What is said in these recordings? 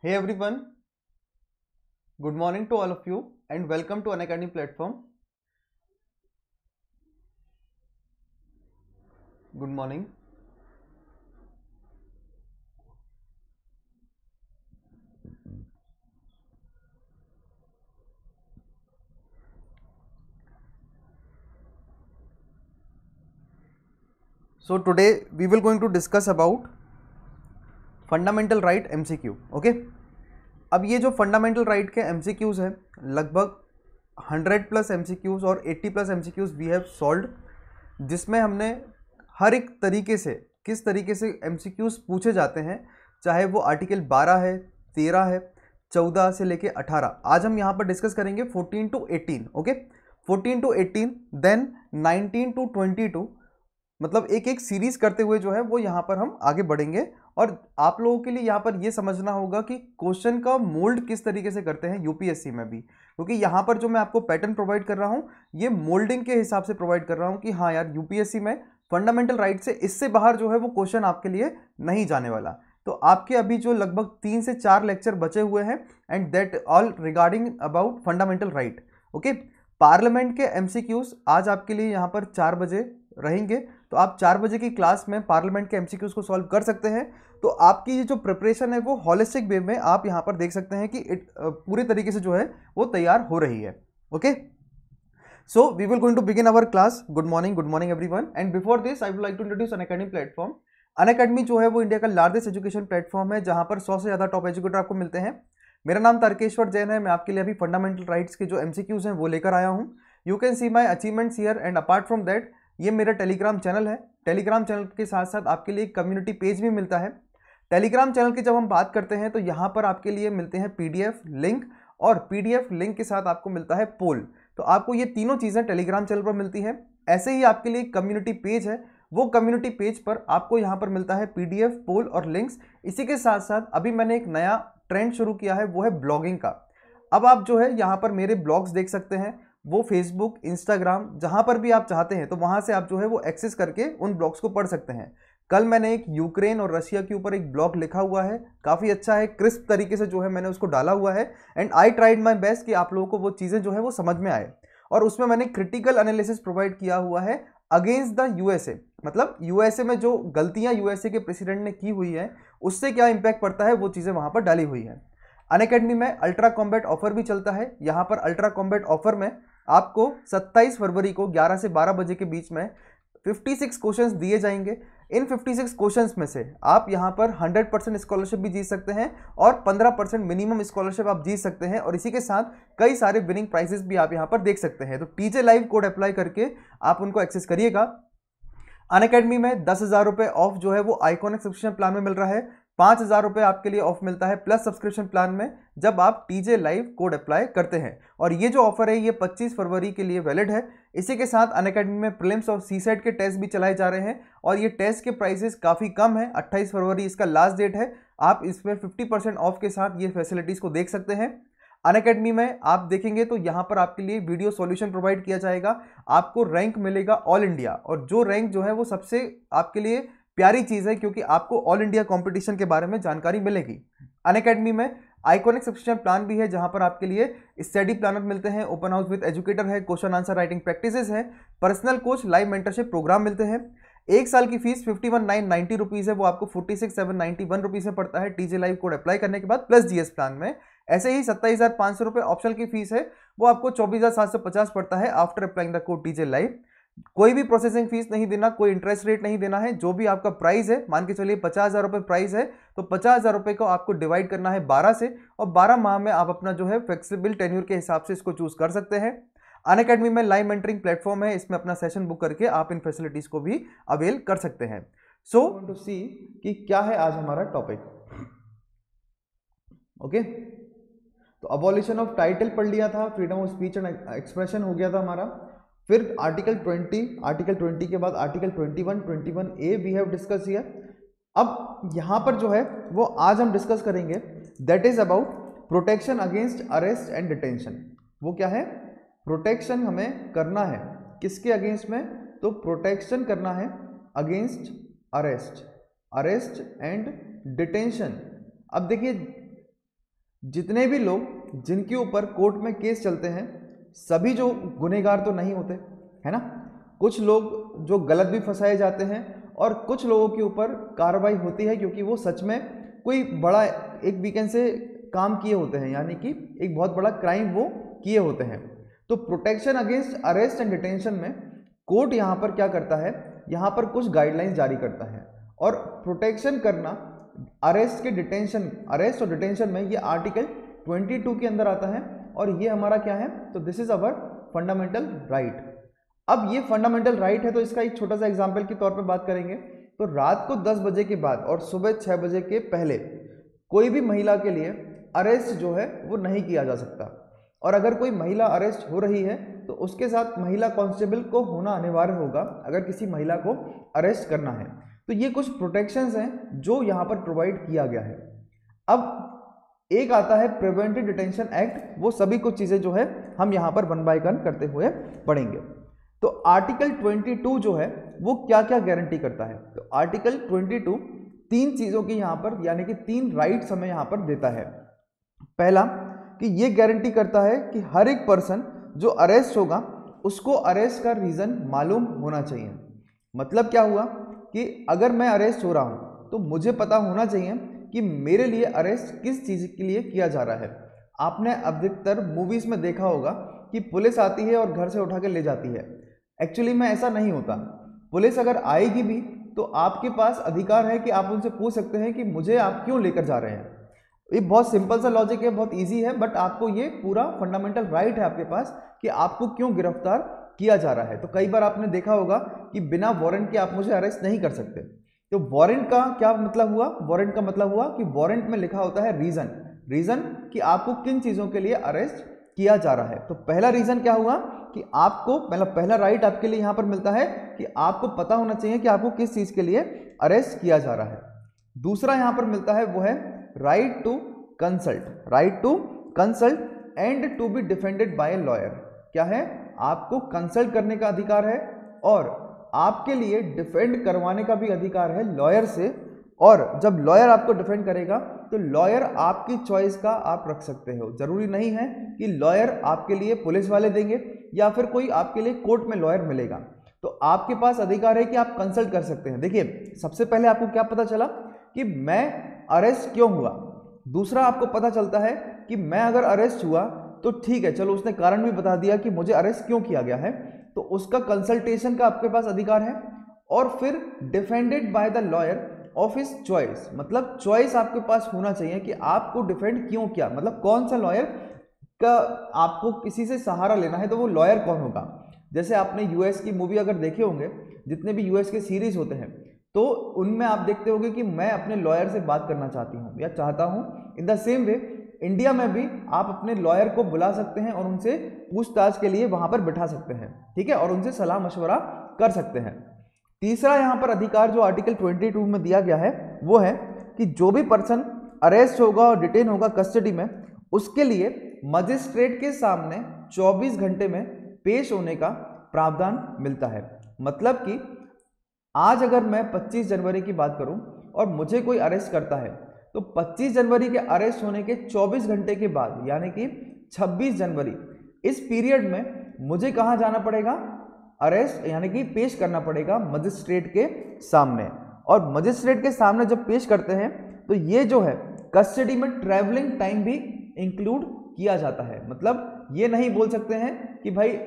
Hey everyone, good morning to all of you and welcome to Unacademy platform. Good morning. So today we will going to discuss about fundamental right MCQ. Okay, अब ये जो fundamental right के MCQs हैं लगभग 100+ MCQs और 80+ MCQs we have solved, जिसमें हमने हर एक तरीके से किस तरीके से MCQs पूछे जाते हैं, चाहे वो आर्टिकल 12 है, 13 है, 14 से लेके 18. आज हम यहाँ पर डिस्कस करेंगे 14 to 18. Okay, 14 to 18, then 19 to 22, मतलब एक एक सीरीज करते हुए जो है वो यहाँ पर हम आगे बढ़ेंगे. और आप लोगों के लिए यहाँ पर ये समझना होगा कि क्वेश्चन का मोल्ड किस तरीके से करते हैं यूपीएससी में भी, क्योंकि यहाँ पर जो मैं आपको पैटर्न प्रोवाइड कर रहा हूँ ये मोल्डिंग के हिसाब से प्रोवाइड कर रहा हूँ कि हाँ यार यूपीएससी में फंडामेंटल राइट से इससे बाहर जो है वो क्वेश्चन आपके लिए नहीं जाने वाला. तो आपके अभी जो लगभग 3 से 4 लेक्चर बचे हुए हैं and that all regarding about fundamental right. Okay, parliament के एमसीक्यूज आज आपके लिए यहाँ पर 4 बजे रहेंगे, तो आप 4 बजे की क्लास में पार्लियामेंट के एमसीक्यूज को सॉल्व कर सकते हैं. तो आपकी ये जो प्रिपरेशन है वो हॉलिस्टिक वे में आप यहाँ पर देख सकते हैं कि पूरे तरीके से जो है वो तैयार हो रही है. Okay, so we will going to begin our class. Good morning everyone, and before this I would like to introduce Unacademy platform. Unacademy जो है वो इंडिया का लार्जेस्ट एजुकेशन प्लेटफॉर्म है जहाँ पर 100 से ज़्यादा टॉप एजुकेटर आपको मिलते हैं. मेरा नाम तारकेश्वर जैन है. मैं आपके लिए अभी फंडामेंटल राइट्स के जो एमसीक्यूज हैं वो लेकर आया हूँ. You can see my achievements here, and apart from that ये मेरा टेलीग्राम चैनल है. टेलीग्राम चैनल के साथ साथ आपके लिए एक कम्युनिटी पेज भी मिलता है. टेलीग्राम चैनल की जब हम बात करते हैं तो यहाँ पर आपके लिए मिलते हैं पीडीएफ लिंक, और पीडीएफ लिंक के साथ आपको मिलता है पोल. तो आपको ये तीनों चीज़ें टेलीग्राम चैनल पर मिलती हैं. ऐसे ही आपके लिए कम्युनिटी पेज है, वो कम्युनिटी पेज पर आपको यहाँ पर मिलता है पीडीएफ, पोल और लिंक्स. इसी के साथ साथ अभी मैंने एक नया ट्रेंड शुरू किया है, वो है ब्लॉगिंग का. अब आप जो है यहाँ पर मेरे ब्लॉग्स देख सकते हैं, वो फेसबुक, इंस्टाग्राम, जहाँ पर भी आप चाहते हैं तो वहाँ से आप जो है वो एक्सेस करके उन ब्लॉग्स को पढ़ सकते हैं. कल मैंने एक यूक्रेन और रशिया के ऊपर एक ब्लॉग लिखा हुआ है, काफ़ी अच्छा है, क्रिस्प तरीके से जो है मैंने उसको डाला हुआ है. And I tried my best कि आप लोगों को वो चीज़ें जो है वो समझ में आए. और उसमें मैंने क्रिटिकल एनालिसिस प्रोवाइड किया हुआ है अगेंस्ट द यूएसए, मतलब यूएसए में जो गलतियां यूएसए के प्रेसिडेंट ने की हुई है उससे क्या इंपैक्ट पड़ता है, वो चीज़ें वहाँ पर डाली हुई है. अनअकैडमी में अल्ट्रा कॉम्बैट ऑफर भी चलता है. यहाँ पर अल्ट्रा कॉम्बैट ऑफर में आपको 27 फरवरी को 11 से 12 बजे के बीच में 56 क्वेश्चंस दिए जाएंगे. इन 56 क्वेश्चंस में से आप यहाँ पर 100% स्कॉलरशिप भी जीत सकते हैं और 15% मिनिमम स्कॉलरशिप आप जीत सकते हैं, और इसी के साथ कई सारे विनिंग प्राइजेस भी आप यहाँ पर देख सकते हैं. तो टीजे लाइव कोड अप्लाई करके आप उनको एक्सेस करिएगा. अनअकैडमी में 10,000 रुपये ऑफ जो है वो आइकॉनिक सब्सक्रिप्शन प्लान में मिल रहा है. 5,000 रुपये आपके लिए ऑफ मिलता है प्लस सब्सक्रिप्शन प्लान में जब आप टीजे लाइव कोड अप्लाई करते हैं. और ये जो ऑफर है ये 25 फरवरी के लिए वैलिड है. इसी के साथ अनअकैडमी में प्रीलिम्स और सीसेट के टेस्ट भी चलाए जा रहे हैं, और ये टेस्ट के प्राइसेस काफ़ी कम है. 28 फरवरी इसका लास्ट डेट है. आप इसमें 50% ऑफ के साथ ये फैसिलिटीज़ को देख सकते हैं. अनअकैडमी में आप देखेंगे तो यहाँ पर आपके लिए वीडियो सॉल्यूशन प्रोवाइड किया जाएगा. आपको रैंक मिलेगा ऑल इंडिया, और जो रैंक जो है वो सबसे आपके लिए प्यारी चीज़ है क्योंकि आपको ऑल इंडिया कंपटीशन के बारे में जानकारी मिलेगी. अनअकैडमी में आइकॉनिक सब्सक्रिप्शन प्लान भी है जहां पर आपके लिए स्टडी प्लानर मिलते हैं, ओपन हाउस विद एजुकेटर है, क्वेश्चन आंसर राइटिंग प्रैक्टिसेस है, personal coach, live mentorship program मिलते हैं. एक साल की फीस 51,990 रुपीज़ है, वो आपको 46,791 रुपीज़ में पड़ता है टीजे लाइव कोड अप्लाई करने के बाद प्लस जीएस प्लान में. ऐसे ही 27,500 रुपये ऑप्शनल की फीस है, वो आपको 24,750 पड़ता है after applying the code TJ live. कोई भी प्रोसेसिंग फीस नहीं देना, कोई इंटरेस्ट रेट नहीं देना है. जो भी आपका प्राइस है, मान के चलिए 50,000 रुपये प्राइस है, तो 50,000 रुपये को आपको डिवाइड करना है 12 से, और 12 माह में आप अपना जो है फ्लेक्सिबल टेन्योर के हिसाब से इसको चूज कर सकते हैं. अनअकैडमी में लाइव मेंटरिंग प्लेटफॉर्म है, इसमें अपना सेशन बुक करके आप इन फैसिलिटीज को भी अवेल कर सकते हैं. सो टू सी कि क्या है आज हमारा टॉपिक. ओके, तो अबॉलिशन ऑफ टाइटल पढ़ लिया था, freedom of speech and expression हो गया था हमारा. फिर आर्टिकल 20 के बाद article 21A we have discuss here. अब यहाँ पर जो है वो आज हम डिस्कस करेंगे, that is about protection against arrest and detention. वो क्या है, प्रोटेक्शन हमें करना है किसके अगेंस्ट में, तो प्रोटेक्शन करना है अगेंस्ट अरेस्ट एंड डिटेंशन. अब देखिए जितने भी लोग जिनके ऊपर कोर्ट में केस चलते हैं सभी जो गुनहगार तो नहीं होते, है ना। कुछ लोग जो गलत भी फंसाए जाते हैं और कुछ लोगों के ऊपर कार्रवाई होती है क्योंकि वो सच में कोई बड़ा एक वीकेंड से काम किए होते हैं, यानी कि एक बहुत बड़ा क्राइम वो किए होते हैं। तो protection against arrest and detention में कोर्ट यहाँ पर क्या करता है, यहाँ पर कुछ गाइडलाइंस जारी करता है। और प्रोटेक्शन करना अरेस्ट के डिटेंशन, अरेस्ट और डिटेंशन में ये आर्टिकल 22 के अंदर आता है और ये हमारा क्या है, तो this is our fundamental right. अब ये फंडामेंटल राइट है तो इसका एक छोटा सा एग्जाम्पल के तौर पे बात करेंगे। तो रात को 10 बजे के बाद और सुबह 6 बजे के पहले कोई भी महिला के लिए अरेस्ट जो है वो नहीं किया जा सकता। और अगर कोई महिला अरेस्ट हो रही है तो उसके साथ महिला कांस्टेबल को होना अनिवार्य होगा अगर किसी महिला को अरेस्ट करना है। तो ये कुछ प्रोटेक्शंस हैं जो यहाँ पर प्रोवाइड किया गया है। अब एक आता है प्रिवेंटिव डिटेंशन एक्ट, वो सभी कुछ चीज़ें जो है हम यहाँ पर वन बाय वन करते हुए पढ़ेंगे। तो आर्टिकल 22 जो है वो क्या क्या गारंटी करता है, तो आर्टिकल 22 तीन चीज़ों की यहाँ पर यानी कि 3 राइट्स हमें यहाँ पर देता है। पहला कि ये गारंटी करता है कि हर एक पर्सन जो अरेस्ट होगा उसको अरेस्ट का रीज़न मालूम होना चाहिए। मतलब क्या हुआ कि अगर मैं अरेस्ट हो रहा हूँ तो मुझे पता होना चाहिए कि मेरे लिए अरेस्ट किस चीज़ के लिए किया जा रहा है। आपने अधिकतर मूवीज़ में देखा होगा कि पुलिस आती है और घर से उठा के ले जाती है। एक्चुअली में ऐसा नहीं होता। पुलिस अगर आएगी भी तो आपके पास अधिकार है कि आप उनसे पूछ सकते हैं कि मुझे आप क्यों लेकर जा रहे हैं। ये बहुत सिंपल सा लॉजिक है, बहुत इजी है, बट आपको ये पूरा फंडामेंटल राइट है आपके पास कि आपको क्यों गिरफ्तार किया जा रहा है। तो कई बार आपने देखा होगा कि बिना वारंट के आप मुझे अरेस्ट नहीं कर सकते। तो वारंट का क्या मतलब हुआ, वारंट का मतलब हुआ कि वारंट में लिखा होता है रीजन, रीजन कि आपको किन चीज़ों के लिए अरेस्ट किया जा रहा है। तो पहला रीजन क्या हुआ कि आपको मतलब पहला राइट आपके लिए यहाँ पर मिलता है कि आपको पता होना चाहिए कि आपको किस चीज़ के लिए अरेस्ट किया जा रहा है। दूसरा यहाँ पर मिलता है वो है right to consult, right to consult and to be defended by a lawyer. क्या है, आपको कंसल्ट करने का अधिकार है और आपके लिए डिफेंड करवाने का भी अधिकार है लॉयर से। और जब लॉयर आपको डिफेंड करेगा तो लॉयर आपकी चॉइस का आप रख सकते हो। जरूरी नहीं है कि लॉयर आपके लिए पुलिस वाले देंगे या फिर कोई आपके लिए कोर्ट में लॉयर मिलेगा। तो आपके पास अधिकार है कि आप कंसल्ट कर सकते हैं। देखिए, सबसे पहले आपको क्या पता चला कि मैं अरेस्ट क्यों हुआ। दूसरा आपको पता चलता है कि मैं अगर अरेस्ट हुआ तो ठीक है, चलो उसने कारण भी बता दिया कि मुझे अरेस्ट क्यों किया गया है, तो उसका कंसल्टेशन का आपके पास अधिकार है। और फिर defended by the lawyer of his choice, मतलब चॉइस आपके पास होना चाहिए कि आपको डिफेंड क्यों किया, मतलब कौन सा लॉयर का आपको किसी से सहारा लेना है तो वो लॉयर कौन होगा। जैसे आपने यूएस की मूवी अगर देखे होंगे, जितने भी यूएस के सीरीज होते हैं तो उनमें आप देखते होंगे कि मैं अपने लॉयर से बात करना चाहती हूँ या चाहता हूँ। In the same way India में भी आप अपने लॉयर को बुला सकते हैं और उनसे पूछताछ के लिए वहां पर बिठा सकते हैं, ठीक है, और उनसे सलाह मशवरा कर सकते हैं। तीसरा यहाँ पर अधिकार जो आर्टिकल 22 में दिया गया है वो है कि जो भी पर्सन अरेस्ट होगा और डिटेन होगा कस्टडी में, उसके लिए मजिस्ट्रेट के सामने 24 घंटे में पेश होने का प्रावधान मिलता है। मतलब कि आज अगर मैं 25 जनवरी की बात करूं और मुझे कोई अरेस्ट करता है तो 25 जनवरी के अरेस्ट होने के 24 घंटे के बाद यानी कि 26 जनवरी, इस पीरियड में मुझे कहां जाना पड़ेगा, अरेस्ट यानी कि पेश करना पड़ेगा मजिस्ट्रेट के सामने। और मजिस्ट्रेट के सामने जब पेश करते हैं तो ये जो है कस्टडी में ट्रैवलिंग टाइम भी इंक्लूड किया जाता है। मतलब ये नहीं बोल सकते हैं कि भाई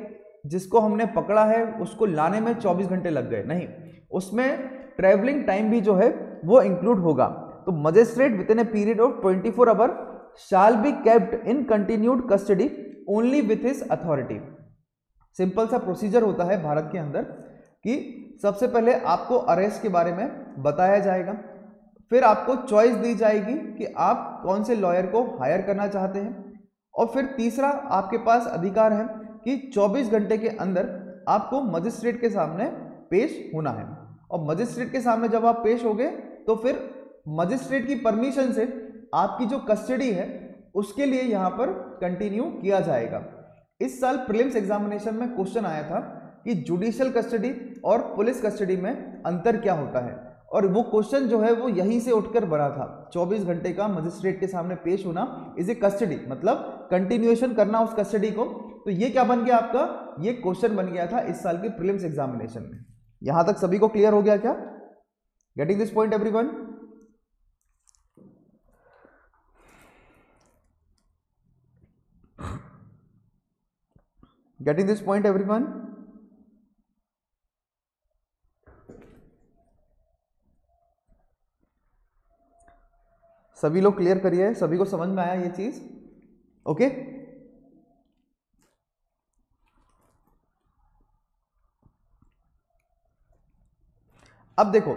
जिसको हमने पकड़ा है उसको लाने में 24 घंटे लग गए, नहीं, उसमें ट्रैवलिंग टाइम भी जो है वो इंक्लूड होगा। तो magistrate within a period of 24 hour shall be kept in continued custody only with his authority. Simple सा प्रोसीजर होता है भारत के अंदर कि सबसे पहले आपको अरेस्ट के बारे में बताया जाएगा, फिर आपको चॉइस दी जाएगी कि आप कौन से लॉयर को हायर करना चाहते हैं, और फिर तीसरा आपके पास अधिकार है कि 24 घंटे के अंदर आपको मजिस्ट्रेट के सामने पेश होना है। और मजिस्ट्रेट के सामने जब आप पेश होगे तो फिर मजिस्ट्रेट की परमिशन से आपकी जो कस्टडी है उसके लिए यहाँ पर कंटिन्यू किया जाएगा। इस साल प्रीलिम्स एग्जामिनेशन में क्वेश्चन आया था कि जुडिशियल कस्टडी और पुलिस कस्टडी में अंतर क्या होता है। और वो क्वेश्चन जो है वो यहीं से उठकर बना था। 24 घंटे का मजिस्ट्रेट के सामने पेश होना इज ए कस्टडी, मतलब कंटिन्यूएशन करना उस कस्टडी को। तो ये क्या बन गया आपका, ये क्वेश्चन बन गया था इस साल के प्रीलिम्स एग्जामिनेशन में। यहां तक सभी को क्लियर हो गया क्या? Getting this point everyone? Getting this point everyone? सभी लोग क्लियर करिए, सभी को समझ में आया ये चीज? ओके अब देखो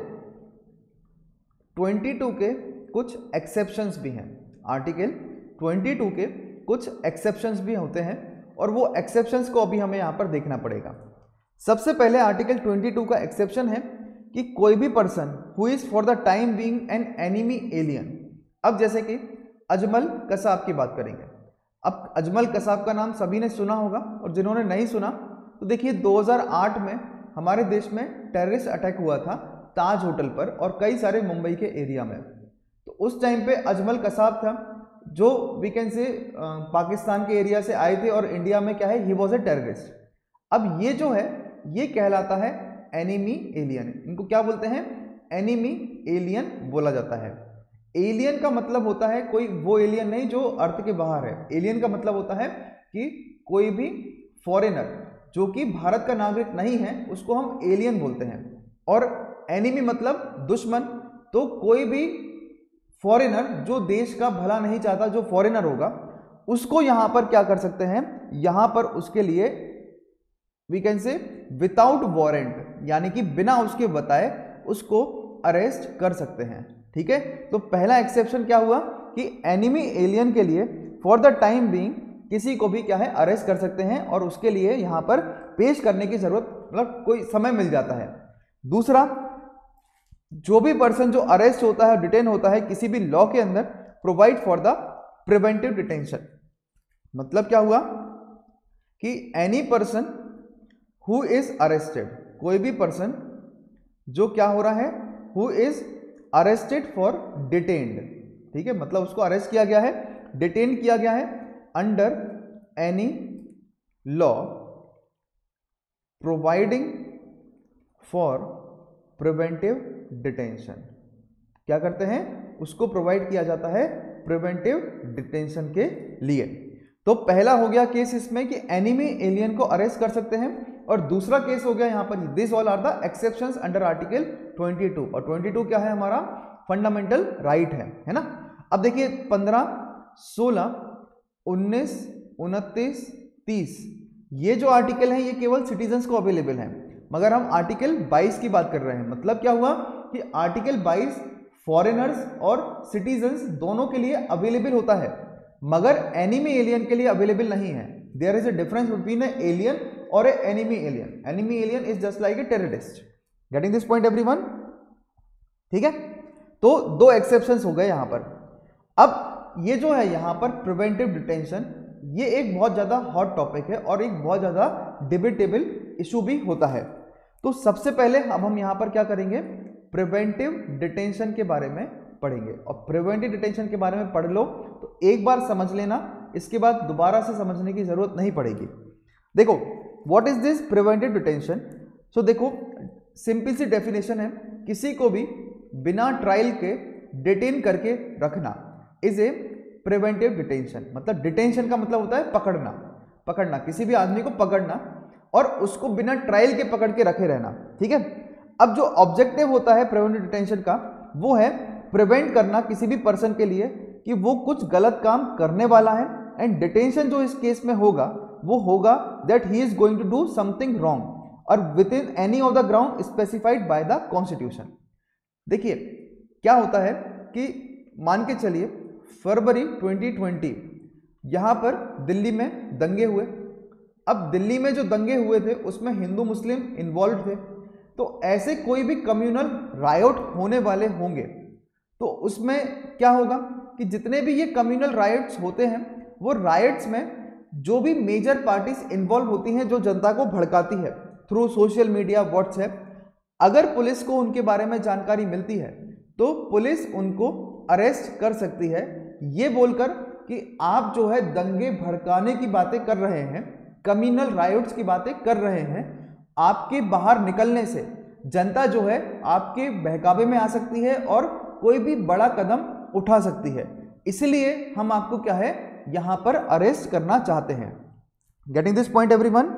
22 के कुछ एक्सेप्शंस भी हैं। आर्टिकल 22 के कुछ एक्सेप्शंस भी होते हैं और वो एक्सेप्शंस को अभी हमें यहां पर देखना पड़ेगा। सबसे पहले आर्टिकल 22 का एक्सेप्शन है कि कोई भी person who is for the time being an enemy alien. अब जैसे कि अजमल कसाब की बात करेंगे। अब अजमल कसाब का नाम सभी ने सुना होगा, और जिन्होंने नहीं सुना तो देखिए 2008 में हमारे देश में टेररिस्ट अटैक हुआ था ताज होटल पर और कई सारे मुंबई के एरिया में। तो उस टाइम पे अजमल कसाब था जो वी कैन से पाकिस्तान के एरिया से आए थे और इंडिया में क्या है, ही वॉज ए टेररिस्ट। अब ये जो है ये कहलाता है एनिमी एलियन। इनको क्या बोलते हैं? एनिमी एलियन बोला जाता है। एलियन का मतलब होता है कोई वो एलियन नहीं जो अर्थ के बाहर है। एलियन का मतलब होता है कि कोई भी फॉरेनर जो कि भारत का नागरिक नहीं है उसको हम एलियन बोलते हैं। और एनिमी मतलब दुश्मन। तो कोई भी फॉरेनर जो देश का भला नहीं चाहता, जो फॉरेनर होगा, उसको यहां पर क्या कर सकते हैं, यहां पर उसके लिए we can say without warrant, यानी कि बिना उसके बताए उसको अरेस्ट कर सकते हैं। ठीक है, तो पहला एक्सेप्शन क्या हुआ कि एनिमी एलियन के लिए फॉर द टाइम बीइंग किसी को भी क्या है अरेस्ट कर सकते हैं और उसके लिए यहां पर पेश करने की जरूरत, मतलब कोई समय मिल जाता है। दूसरा, जो भी पर्सन जो अरेस्ट होता है, डिटेन होता है किसी भी लॉ के अंदर, provide for the preventive detention. मतलब क्या हुआ कि any person who is arrested, कोई भी पर्सन जो क्या हो रहा है, who is arrested for detained. ठीक है, मतलब उसको अरेस्ट किया गया है, डिटेन किया गया है under any law providing for preventive detention. क्या करते हैं, उसको प्रोवाइड किया जाता है प्रिवेंटिव डिटेंशन के लिए। तो पहला हो गया केस इसमें कि एनिमी एलियन को अरेस्ट कर सकते हैं, और दूसरा केस हो गया यहां पर this all are the exceptions under article 22। और 22 क्या है हमारा, फंडामेंटल राइट है ना। अब देखिए 15, 16, 19, 29, 30 ये जो आर्टिकल है ये केवल सिटीजन्स को अवेलेबल है, मगर हम आर्टिकल 22 की बात कर रहे हैं। मतलब क्या हुआ कि आर्टिकल 22 फॉरेनर्स और सिटीजन्स दोनों के लिए अवेलेबल होता है, मगर एनिमी एलियन के लिए अवेलेबल नहीं है। There is a difference between a alien और a enemy alien. Enemy alien is just like a terrorist. Getting this point everyone? ठीक है, तो दो एक्सेप्शंस हो गए यहां पर। अब ये जो है यहां पर प्रिवेंटिव डिटेंशन, ये एक बहुत ज्यादा हॉट टॉपिक है और एक बहुत ज्यादा डिबेटेबल इशू भी होता है। तो सबसे पहले अब हम यहां पर क्या करेंगे, प्रिवेंटिव डिटेंशन के बारे में पढ़ेंगे। और प्रिवेंटिव डिटेंशन के बारे में पढ़ लो तो एक बार समझ लेना, इसके बाद दोबारा से समझने की जरूरत नहीं पड़ेगी। देखो what is this preventive detention. So देखो सिंपल सी डेफिनेशन है, किसी को भी बिना ट्रायल के डिटेन करके रखना इज ए प्रिवेंटिव डिटेंशन। मतलब डिटेंशन का मतलब होता है पकड़ना, किसी भी आदमी को पकड़ना और उसको बिना ट्रायल के पकड़ के रखे रहना। ठीक है, अब जो ऑब्जेक्टिव होता है प्रिवेंटिव डिटेंशन का वो है प्रिवेंट करना किसी भी पर्सन के लिए कि वो कुछ गलत काम करने वाला है, एंड डिटेंशन जो इस केस में होगा वो होगा that he is going to do something wrong और within any of the ground specified by the constitution. देखिए क्या होता है कि मान के चलिए फरवरी 2020 यहां पर दिल्ली में दंगे हुए। अब दिल्ली में जो दंगे हुए थे उसमें हिंदू मुस्लिम इन्वॉल्व थे, तो ऐसे कोई भी कम्युनल रायोट होने वाले होंगे तो उसमें क्या होगा कि जितने भी ये कम्युनल राइट्स होते हैं वो राइट्स में जो भी मेजर पार्टीज इन्वॉल्व होती हैं, जो जनता को भड़काती है थ्रू सोशल मीडिया, व्हाट्सएप, अगर पुलिस को उनके बारे में जानकारी मिलती है तो पुलिस उनको अरेस्ट कर सकती है, ये बोलकर कि आप जो है दंगे भड़काने की बातें कर रहे हैं, कम्युनल राइट्स की बातें कर रहे हैं, आपके बाहर निकलने से जनता जो है आपके बहकावे में आ सकती है और कोई भी बड़ा कदम उठा सकती है, इसलिए हम आपको क्या है यहां पर अरेस्ट करना चाहते हैं। Getting this point everyone?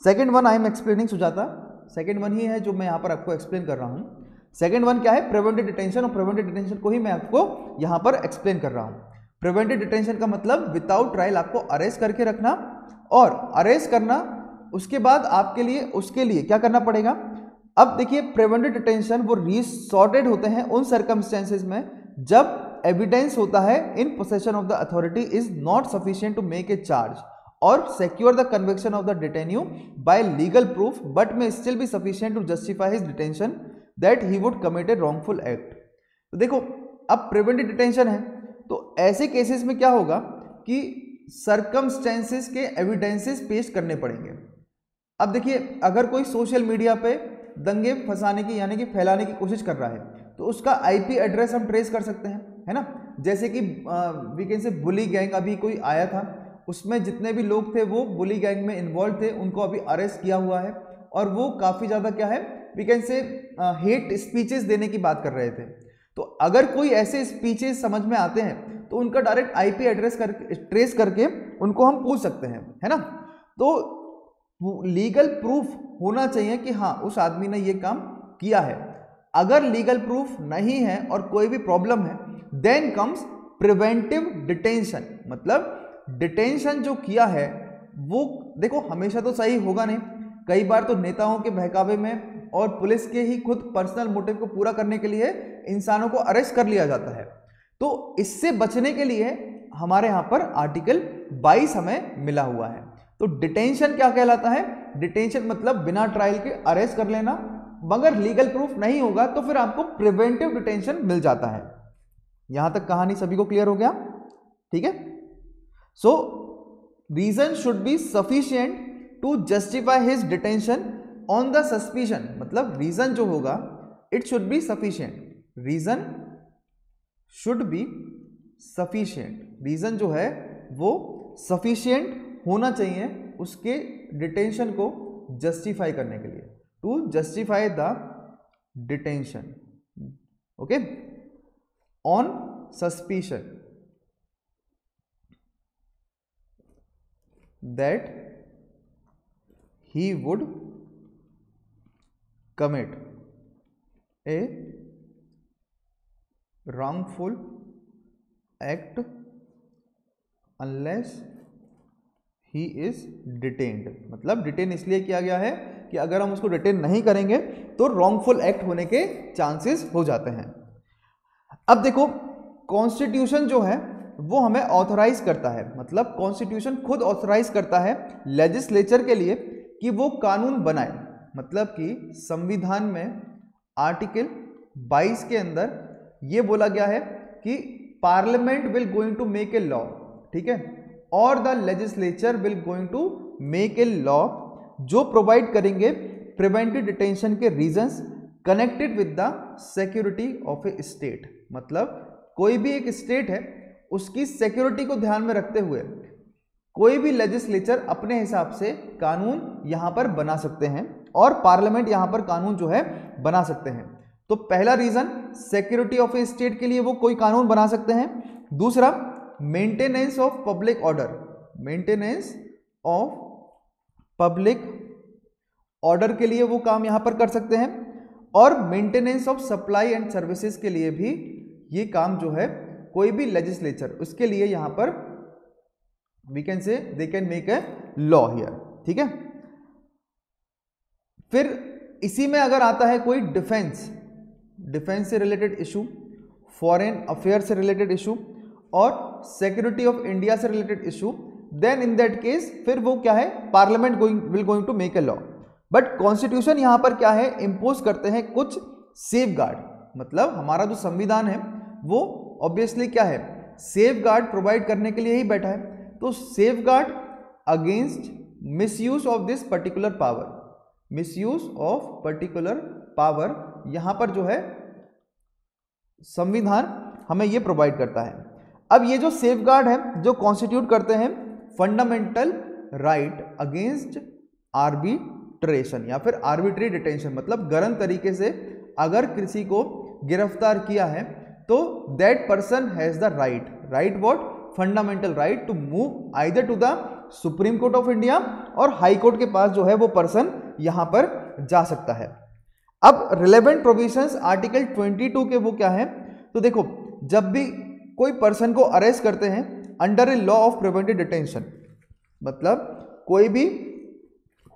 Second one I am explaining Sujata, second one ही है जो मैं यहां पर आपको एक्सप्लेन कर रहा हूं। सेकंड वन क्या है? प्रिवेंटिव डिटेंशन, और प्रिवेंटिव डिटेंशन को ही मैं आपको यहां पर एक्सप्लेन कर रहा हूं। प्रिवेंटिव डिटेंशन का मतलब विदाउट ट्रायल आपको अरेस्ट करके रखना, और अरेस्ट करना उसके बाद आपके लिए उसके लिए क्या करना पड़ेगा। अब देखिए प्रिवेंटिव डिटेंशन वो रिसॉर्टेड होते हैं उन सर्कमस्टेंसेस में जब एविडेंस होता है in possession of the authority is not sufficient to make a charge और secure the conviction of the detenu by legal proof but may still be sufficient to justify his detention that he would commit a wrongful act. तो देखो अब preventive detention है तो ऐसे cases में क्या होगा कि सर्कमस्टेंसेस के एविडेंसेस पेश करने पड़ेंगे। अब देखिए अगर कोई सोशल मीडिया पे दंगे फंसाने की यानी कि फैलाने की कोशिश कर रहा है तो उसका आईपी एड्रेस हम ट्रेस कर सकते हैं, है ना। जैसे कि वी कैन से बुली गैंग अभी कोई आया था, उसमें जितने भी लोग थे वो बुली गैंग में इन्वॉल्व थे, उनको अभी अरेस्ट किया हुआ है और वो काफ़ी ज़्यादा क्या है we can say hate speeches देने की बात कर रहे थे। तो अगर कोई ऐसे स्पीचेस समझ में आते हैं तो उनका डायरेक्ट आईपी एड्रेस ट्रेस करके उनको हम पूछ सकते हैं, है ना। तो लीगल प्रूफ होना चाहिए कि हाँ उस आदमी ने ये काम किया है। अगर लीगल प्रूफ नहीं है और कोई भी प्रॉब्लम है देन कम्स प्रिवेंटिव डिटेंशन। मतलब डिटेंशन जो किया है वो देखो हमेशा तो सही होगा नहीं, कई बार तो नेताओं के बहकावे में और पुलिस के ही खुद पर्सनल मोटिव को पूरा करने के लिए इंसानों को अरेस्ट कर लिया जाता है। तो इससे बचने के लिए हमारे यहाँ पर आर्टिकल 22 हमें मिला हुआ है। तो डिटेंशन क्या कहलाता है? डिटेंशन मतलब बिना ट्रायल के अरेस्ट कर लेना, मगर लीगल प्रूफ नहीं होगा तो फिर आपको प्रिवेंटिव डिटेंशन मिल जाता है। यहां तक कहानी सभी को क्लियर हो गया? ठीक है। So reason should be sufficient to justify his detention on the suspicion. मतलब रीजन जो होगा it should be sufficient, reason should be sufficient, reason जो है वो सफिशिएंट होना चाहिए उसके डिटेंशन को जस्टिफाई करने के लिए, to justify the detention, okay, on suspicion that he would commit a wrongful act unless he is detained। मतलब डिटेन इसलिए किया गया है कि अगर हम उसको डिटेन नहीं करेंगे तो रॉन्गफुल एक्ट होने के चांसेस हो जाते हैं। अब देखो कॉन्स्टिट्यूशन जो है वो हमें ऑथराइज करता है, मतलब कॉन्स्टिट्यूशन खुद ऑथराइज करता है लेजिस्लेचर के लिए कि वो कानून बनाए। मतलब कि संविधान में आर्टिकल 22 के अंदर ये बोला गया है कि Parliament will going to make a law, ठीक है, और the legislature will going to make a law जो प्रोवाइड करेंगे प्रिवेंटिव डिटेंशन के reasons connected with the security of a state. मतलब कोई भी एक स्टेट है उसकी सिक्योरिटी को ध्यान में रखते हुए कोई भी लेजिस्लेचर अपने हिसाब से कानून यहां पर बना सकते हैं और पार्लियामेंट यहां पर कानून जो है बना सकते हैं। तो पहला reason security of a state के लिए वो कोई कानून बना सकते हैं। दूसरा maintenance of public order, maintenance of public order के लिए वो काम यहां पर कर सकते हैं, और maintenance of supply and services के लिए भी ये काम जो है कोई भी लेजिस्लेचर उसके लिए यहां पर we can say they can make a law here, ठीक है। फिर इसी में अगर आता है कोई डिफेंस से रिलेटेड इशू, फॉरेन अफेयर से रिलेटेड इशू और सिक्योरिटी ऑफ इंडिया से related issue, then in that case फिर वो क्या है Parliament will going to make a law. But constitution यहां पर क्या है इंपोज करते हैं कुछ सेफ गार्ड। मतलब हमारा जो संविधान है वो ऑब्वियसली क्या है सेफ गार्ड प्रोवाइड करने के लिए ही बैठा है। तो safe guard against misuse of this particular power, misuse of particular power, यहां पर जो है संविधान हमें ये प्रोवाइड करता है। अब ये जो सेफगार्ड है जो कॉन्स्टिट्यूट करते हैं फंडामेंटल राइट अगेंस्ट आर्बिट्रेशन या फिर आर्बिट्री डिटेंशन, मतलब गलत तरीके से अगर किसी को गिरफ्तार किया है तो that person has the right what fundamental right to move either to the Supreme Court of India और हाई कोर्ट के पास जो है वो पर्सन यहां पर जा सकता है। अब रिलेवेंट प्रोविजंस आर्टिकल 22 के वो क्या है, तो देखो जब भी कोई पर्सन को अरेस्ट करते हैं under a law of preventive detention, मतलब कोई भी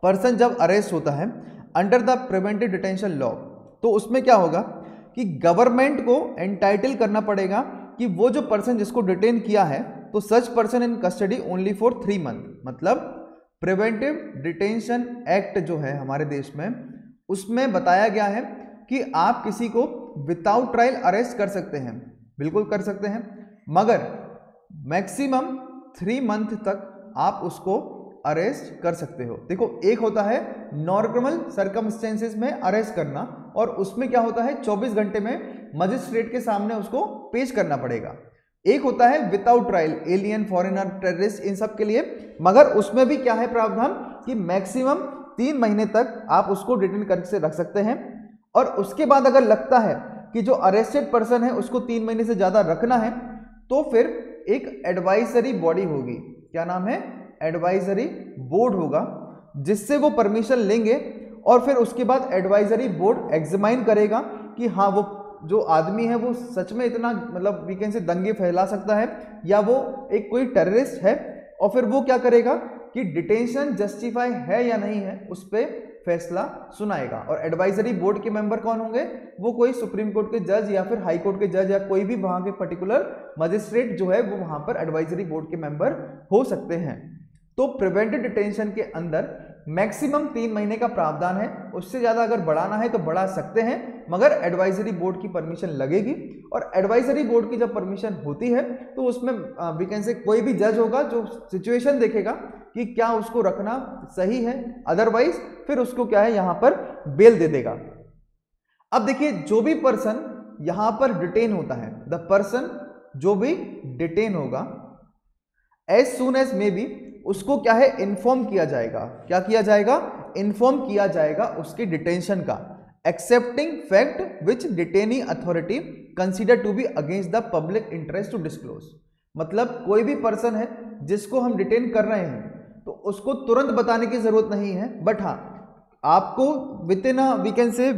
पर्सन जब अरेस्ट होता है under the preventive detention law, तो उसमें क्या होगा कि गवर्नमेंट को एंटाइटल करना पड़ेगा कि वो जो पर्सन जिसको डिटेन किया है तो such person in custody only for 3 month, मतलब प्रिवेंटिव डिटेंशन एक्ट जो है हमारे देश में उसमें बताया गया है कि आप किसी को विदाउट ट्रायल अरेस्ट कर सकते हैं, बिल्कुल कर सकते हैं, मगर मैक्सिमम 3 मंथ तक आप उसको अरेस्ट कर सकते हो। देखो एक होता है नॉर्मल सर्कमस्टेंसेस में अरेस्ट करना और उसमें क्या होता है 24 घंटे में मजिस्ट्रेट के सामने उसको पेश करना पड़ेगा। एक होता है without trial, alien, foreigner, terrorist, इन सब के लिए, मगर उसमें भी क्या है प्रावधान कि मैक्सिमम 3 महीने तक आप उसको डिटेन करके रख सकते हैं। और उसके बाद अगर लगता है कि जो अरेस्टेड पर्सन है उसको 3 महीने से ज्यादा रखना है तो फिर एक एडवाइजरी बॉडी होगी, क्या नाम है, एडवाइजरी बोर्ड होगा, जिससे वो परमिशन लेंगे और फिर उसके बाद एडवाइजरी बोर्ड एग्जामाइन करेगा कि हाँ वो जो आदमी है वो सच में इतना मतलब वी कैन से दंगे फैला सकता है या वो एक कोई टेररिस्ट है, और फिर वो क्या करेगा कि डिटेंशन जस्टिफाई है या नहीं है उस पर फैसला सुनाएगा। और एडवाइजरी बोर्ड के मेंबर कौन होंगे, वो कोई सुप्रीम कोर्ट के जज या फिर हाई कोर्ट के जज या कोई भी वहां के पर्टिकुलर मजिस्ट्रेट जो है वो वहां पर एडवाइजरी बोर्ड के मेंबर हो सकते हैं। तो प्रिवेंटिव डिटेंशन के अंदर मैक्सिमम 3 महीने का प्रावधान है, उससे ज्यादा अगर बढ़ाना है तो बढ़ा सकते हैं, मगर एडवाइजरी बोर्ड की परमिशन लगेगी। और एडवाइजरी बोर्ड की जब परमिशन होती है तो उसमें वी कैन से कोई भी जज होगा जो सिचुएशन देखेगा कि क्या उसको रखना सही है, अदरवाइज फिर उसको क्या है यहां पर बेल दे देगा। अब देखिए जो भी पर्सन यहां पर डिटेन होता है, द पर्सन जो भी डिटेन होगा as soon as may be, उसको क्या है इन्फॉर्म किया जाएगा, क्या किया जाएगा, इन्फॉर्म किया जाएगा उसके डिटेंशन का, excepting fact which detaining authority consider to be against the public interest to disclose. मतलब कोई भी पर्सन है जिसको हम डिटेन कर रहे हैं तो उसको तुरंत बताने की जरूरत नहीं है, बट हाँ आपको within we can say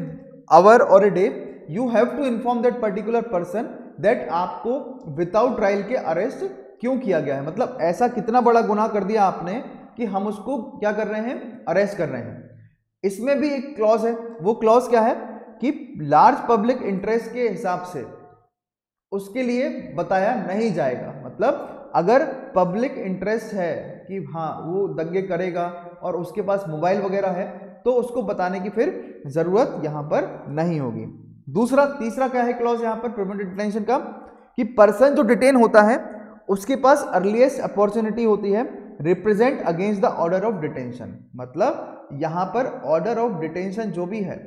hour और a day you have to inform that particular person that आपको विदाउट ट्रायल के अरेस्ट क्यों किया गया है, मतलब ऐसा कितना बड़ा गुनाह कर दिया आपने कि हम उसको क्या कर रहे हैं, अरेस्ट कर रहे हैं। इसमें भी एक क्लॉज है, वो क्लॉज क्या है कि लार्ज पब्लिक इंटरेस्ट के हिसाब से उसके लिए बताया नहीं जाएगा। मतलब अगर पब्लिक इंटरेस्ट है कि हाँ वो दंगे करेगा और उसके पास मोबाइल वगैरह है तो उसको बताने की फिर जरूरत यहां पर नहीं होगी। तीसरा क्या है क्लॉज यहां पर प्रिवेंटिव डिटेंशन का, कि पर्सन जो डिटेन होता है उसके पास अर्लीस्ट अपॉर्चुनिटी होती है represent against the order of detention. मतलब यहां पर ऑर्डर ऑफ डिटेंशन जो भी है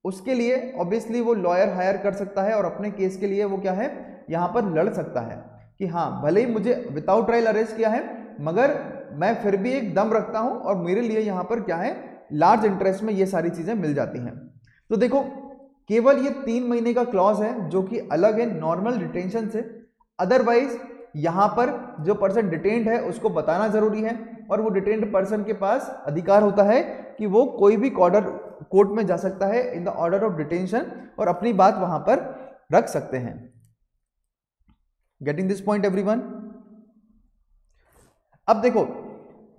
उसके लिए ऑब्वियसली वो लॉयर हायर कर सकता है और अपने केस के लिए वो क्या है यहां पर लड़ सकता है कि हाँ भले ही मुझे विदाउट ट्रायल अरेस्ट किया है मगर मैं फिर भी एक दम रखता हूं और मेरे लिए यहां पर क्या है लार्ज इंटरेस्ट में ये सारी चीजें मिल जाती हैं। तो देखो केवल ये 3 महीने का क्लॉज है जो कि अलग है नॉर्मल डिटेंशन से, अदरवाइज यहां पर जो पर्सन डिटेन्ड है उसको बताना जरूरी है और वो डिटेन्ड पर्सन के पास अधिकार होता है कि वो कोई भी कोर्ट में जा सकता है in the order of detention और अपनी बात वहां पर रख सकते हैं। Getting this point everyone. अब देखो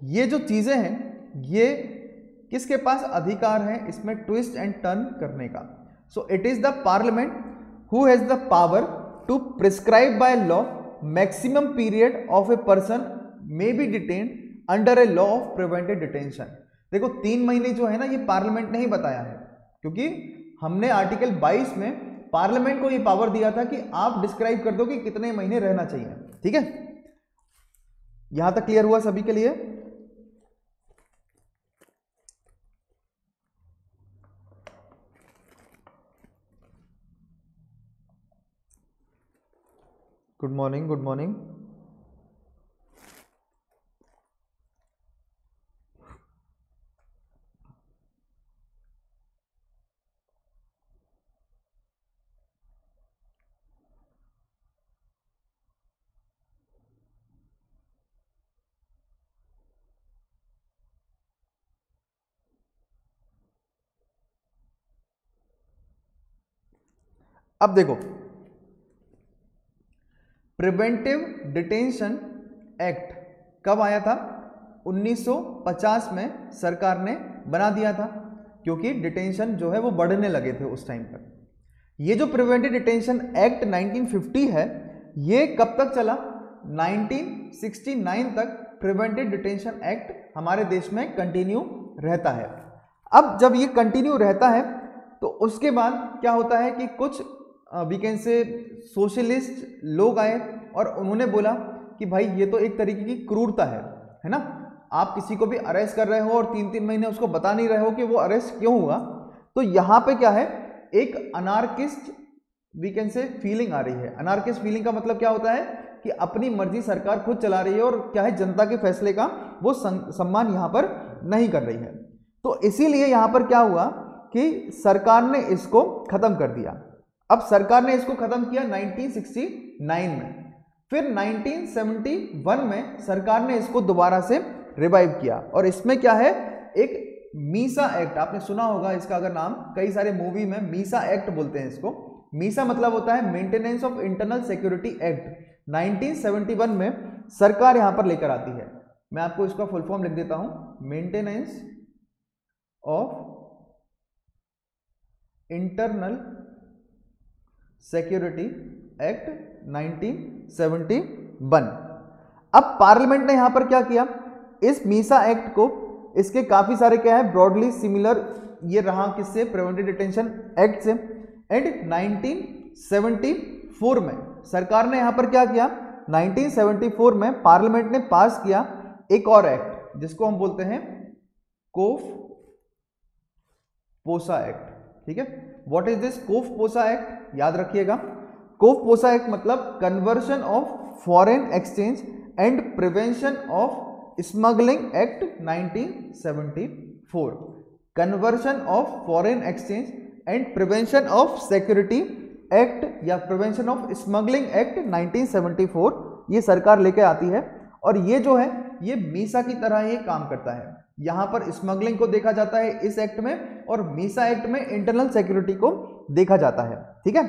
ये जो चीजें हैं ये किसके पास अधिकार है इसमें ट्विस्ट एंड टर्न करने का। So it is the Parliament who has the power to prescribe by law maximum period of a person may be detained under a law of preventive detention. देखो 3 महीने जो है ना ये पार्लियामेंट ने ही बताया है क्योंकि हमने आर्टिकल 22 में पार्लियामेंट को ये पावर दिया था कि आप डिस्क्राइब कर दो कि कितने महीने रहना चाहिए। ठीक है, यहां तक क्लियर हुआ सभी के लिए। Good morning, good morning. अब देखो, प्रिवेंटिव डिटेंशन एक्ट कब आया था? 1950 में सरकार ने बना दिया था, क्योंकि डिटेंशन जो है वो बढ़ने लगे थे उस टाइम पर। ये जो प्रिवेंटिव डिटेंशन एक्ट 1950 है, ये कब तक चला? 1969 तक प्रिवेंटिव डिटेंशन एक्ट हमारे देश में कंटिन्यू रहता है। अब जब ये कंटिन्यू रहता है तो उसके बाद क्या होता है कि कुछ वी कैन से सोशलिस्ट लोग आए और उन्होंने बोला कि भाई ये तो एक तरीके की क्रूरता है ना। आप किसी को भी अरेस्ट कर रहे हो और 3-3 महीने उसको बता नहीं रहे हो कि वो अरेस्ट क्यों हुआ। तो यहाँ पे क्या है, एक anarchist we can say feeling आ रही है। अनार्किस्ट फीलिंग का मतलब क्या होता है कि अपनी मर्जी सरकार खुद चला रही है और क्या है, जनता के फैसले का वो सम्मान यहाँ पर नहीं कर रही है। तो इसीलिए यहाँ पर क्या हुआ कि सरकार ने इसको खत्म कर दिया। अब सरकार ने इसको खत्म किया 1969 में, फिर 1971 में सरकार ने इसको दोबारा से रिवाइव किया। और इसमें क्या है, एक मीसा एक्ट, आपने सुना होगा इसका अगर नाम, कई सारे मूवी में मीसा एक्ट बोलते हैं इसको। मीसा मतलब होता है maintenance of internal security act. 1971 में सरकार यहां पर लेकर आती है। मैं आपको इसका फुल फॉर्म लिख देता हूं, maintenance of internal security act 1971। अब पार्लियामेंट ने यहां पर क्या किया, इस मीसा एक्ट को, इसके काफी सारे क्या है, ब्रॉडली सिमिलर ये रहा किससे, प्रिवेंटिव डिटेंशन एक्ट से। एंड 1974 में सरकार ने यहां पर क्या किया, 1974 में पार्लियामेंट ने पास किया एक और एक्ट जिसको हम बोलते हैं कोफ पोसा एक्ट। ठीक है, व्हाट इज दिस कोफ पोसा एक्ट? याद रखिएगा, कोफ पोसा एक्ट मतलब conversion of foreign exchange and prevention of smuggling act 1974। Conversion of foreign exchange and prevention of security act या प्रिवेंशन ऑफ स्मगलिंग एक्ट 1974 ये सरकार लेके आती है। और ये जो है ये मीसा की तरह ही काम करता है। यहां पर स्मगलिंग को देखा जाता है इस एक्ट में, और मीसा एक्ट में इंटरनल सिक्योरिटी को देखा जाता है। ठीक है,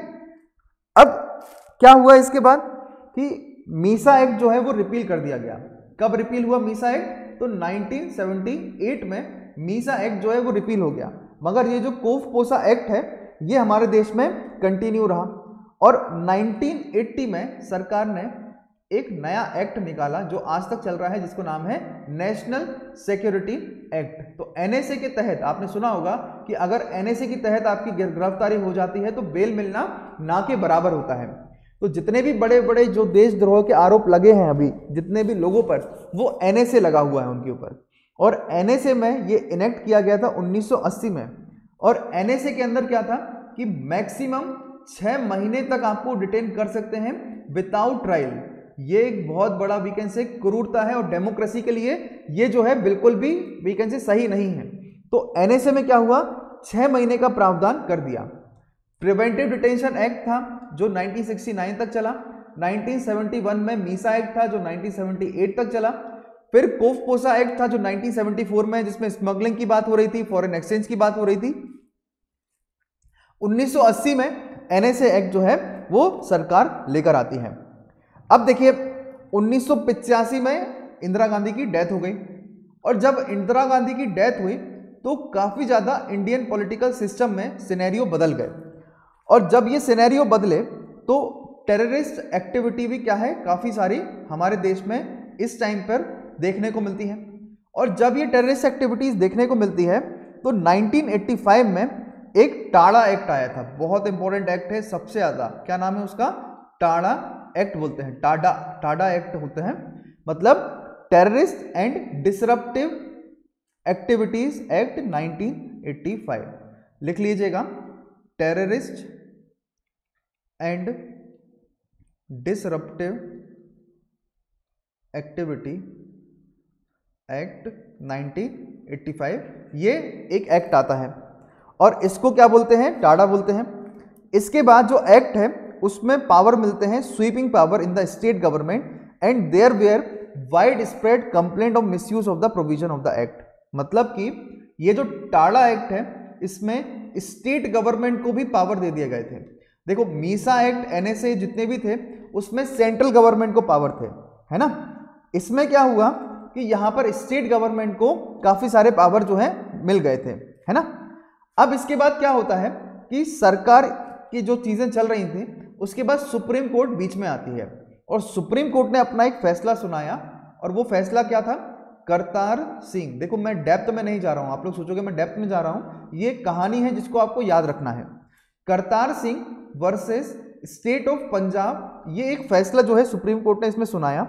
अब क्या हुआ इसके बाद कि मीसा एक्ट जो है वो रिपील कर दिया गया। कब रिपील हुआ मीसा एक्ट? तो 1978 में मीसा एक्ट जो है वो रिपील हो गया। मगर ये जो कोफ पोसा एक्ट है ये हमारे देश में कंटिन्यू रहा। और 1980 में सरकार ने एक नया एक्ट निकाला जो आज तक चल रहा है, जिसको नाम है नेशनल सिक्योरिटी एक्ट। तो एनएसए के तहत आपने सुना होगा कि अगर एनएसए के तहत आपकी गिरफ्तारी हो जाती है तो बेल मिलना ना के बराबर होता है। तो जितने भी बड़े बड़े जो देशद्रोह के आरोप लगे हैं अभी जितने भी लोगों पर, वो एनएसए लगा हुआ है उनके ऊपर। और एनएसए में ये इनेक्ट किया गया था 1980 में। और एनएसए के अंदर क्या था कि मैक्सिमम 6 महीने तक आपको डिटेन कर सकते हैं विदाउट ट्रायल। ये एक बहुत बड़ा वी कैन से क्रूरता है और डेमोक्रेसी के लिए ये जो है बिल्कुल भी वी कैन से सही नहीं है। तो एनएसए में क्या हुआ, 6 महीने का प्रावधान कर दिया। प्रिवेंटिव डिटेंशन एक्ट था जो 1969 तक चला। 1971 में मीसा एक्ट था जो 1978 तक चला। फिर कोफ पोसा एक्ट था जो 1974 में, जिसमें स्मगलिंग की बात हो रही थी, फॉरेन एक्सचेंज की बात हो रही थी। 1980 में एनएसए एक्ट जो है वो सरकार लेकर आती है। अब देखिए 1985 में इंदिरा गांधी की डेथ हो गई। और जब इंदिरा गांधी की डेथ हुई तो काफी ज्यादा इंडियन पॉलिटिकल सिस्टम में सिनेरियो बदल गए। और जब ये सिनेरियो बदले तो टेररिस्ट एक्टिविटी भी क्या है, काफी सारी हमारे देश में इस टाइम पर देखने को मिलती है। और जब ये टेररिस्ट एक्टिविटीज देखने को मिलती है तो 1985 में एक टाडा एक्ट आया था। बहुत इंपॉर्टेंट एक्ट है, सबसे ज्यादा क्या नाम है उसका, टाडा एक्ट बोलते हैं। टाडा एक्ट होते हैं, मतलब terrorist and disruptive activities act 1985। लिख लीजिएगा, terrorist and disruptive activity act 1985, ये एक एक्ट आता है और इसको क्या बोलते हैं, टाडा बोलते हैं। इसके बाद जो एक्ट है उसमें पावर मिलते हैं, sweeping power in the state government and there were widespread complaint of misuse of the provision of the act. मतलब कि ये जो टाडा एक्ट है इसमें स्टेट गवर्नमेंट को भी पावर दे दिए गए थे। देखो मीसा एक्ट, एनएसए जितने भी थे उसमें सेंट्रल गवर्नमेंट को पावर थे, है ना। इसमें क्या हुआ कि यहां पर स्टेट गवर्नमेंट को काफी सारे पावर जो है मिल गए थे, है ना। अब इसके बाद क्या होता है कि सरकार की जो चीजें चल रही थी उसके बाद सुप्रीम कोर्ट बीच में आती है और सुप्रीम कोर्ट ने अपना एक फैसला सुनाया और वो फैसला क्या था, करतार सिंह। देखो मैं डेप्थ में नहीं जा रहा हूं, आप लोग सोचोगे मैं डेप्थ में जा रहा हूं, ये कहानी है जिसको आपको याद रखना है। Kartar Singh versus state of Punjab, ये एक फैसला जो है सुप्रीम कोर्ट ने इसमें सुनाया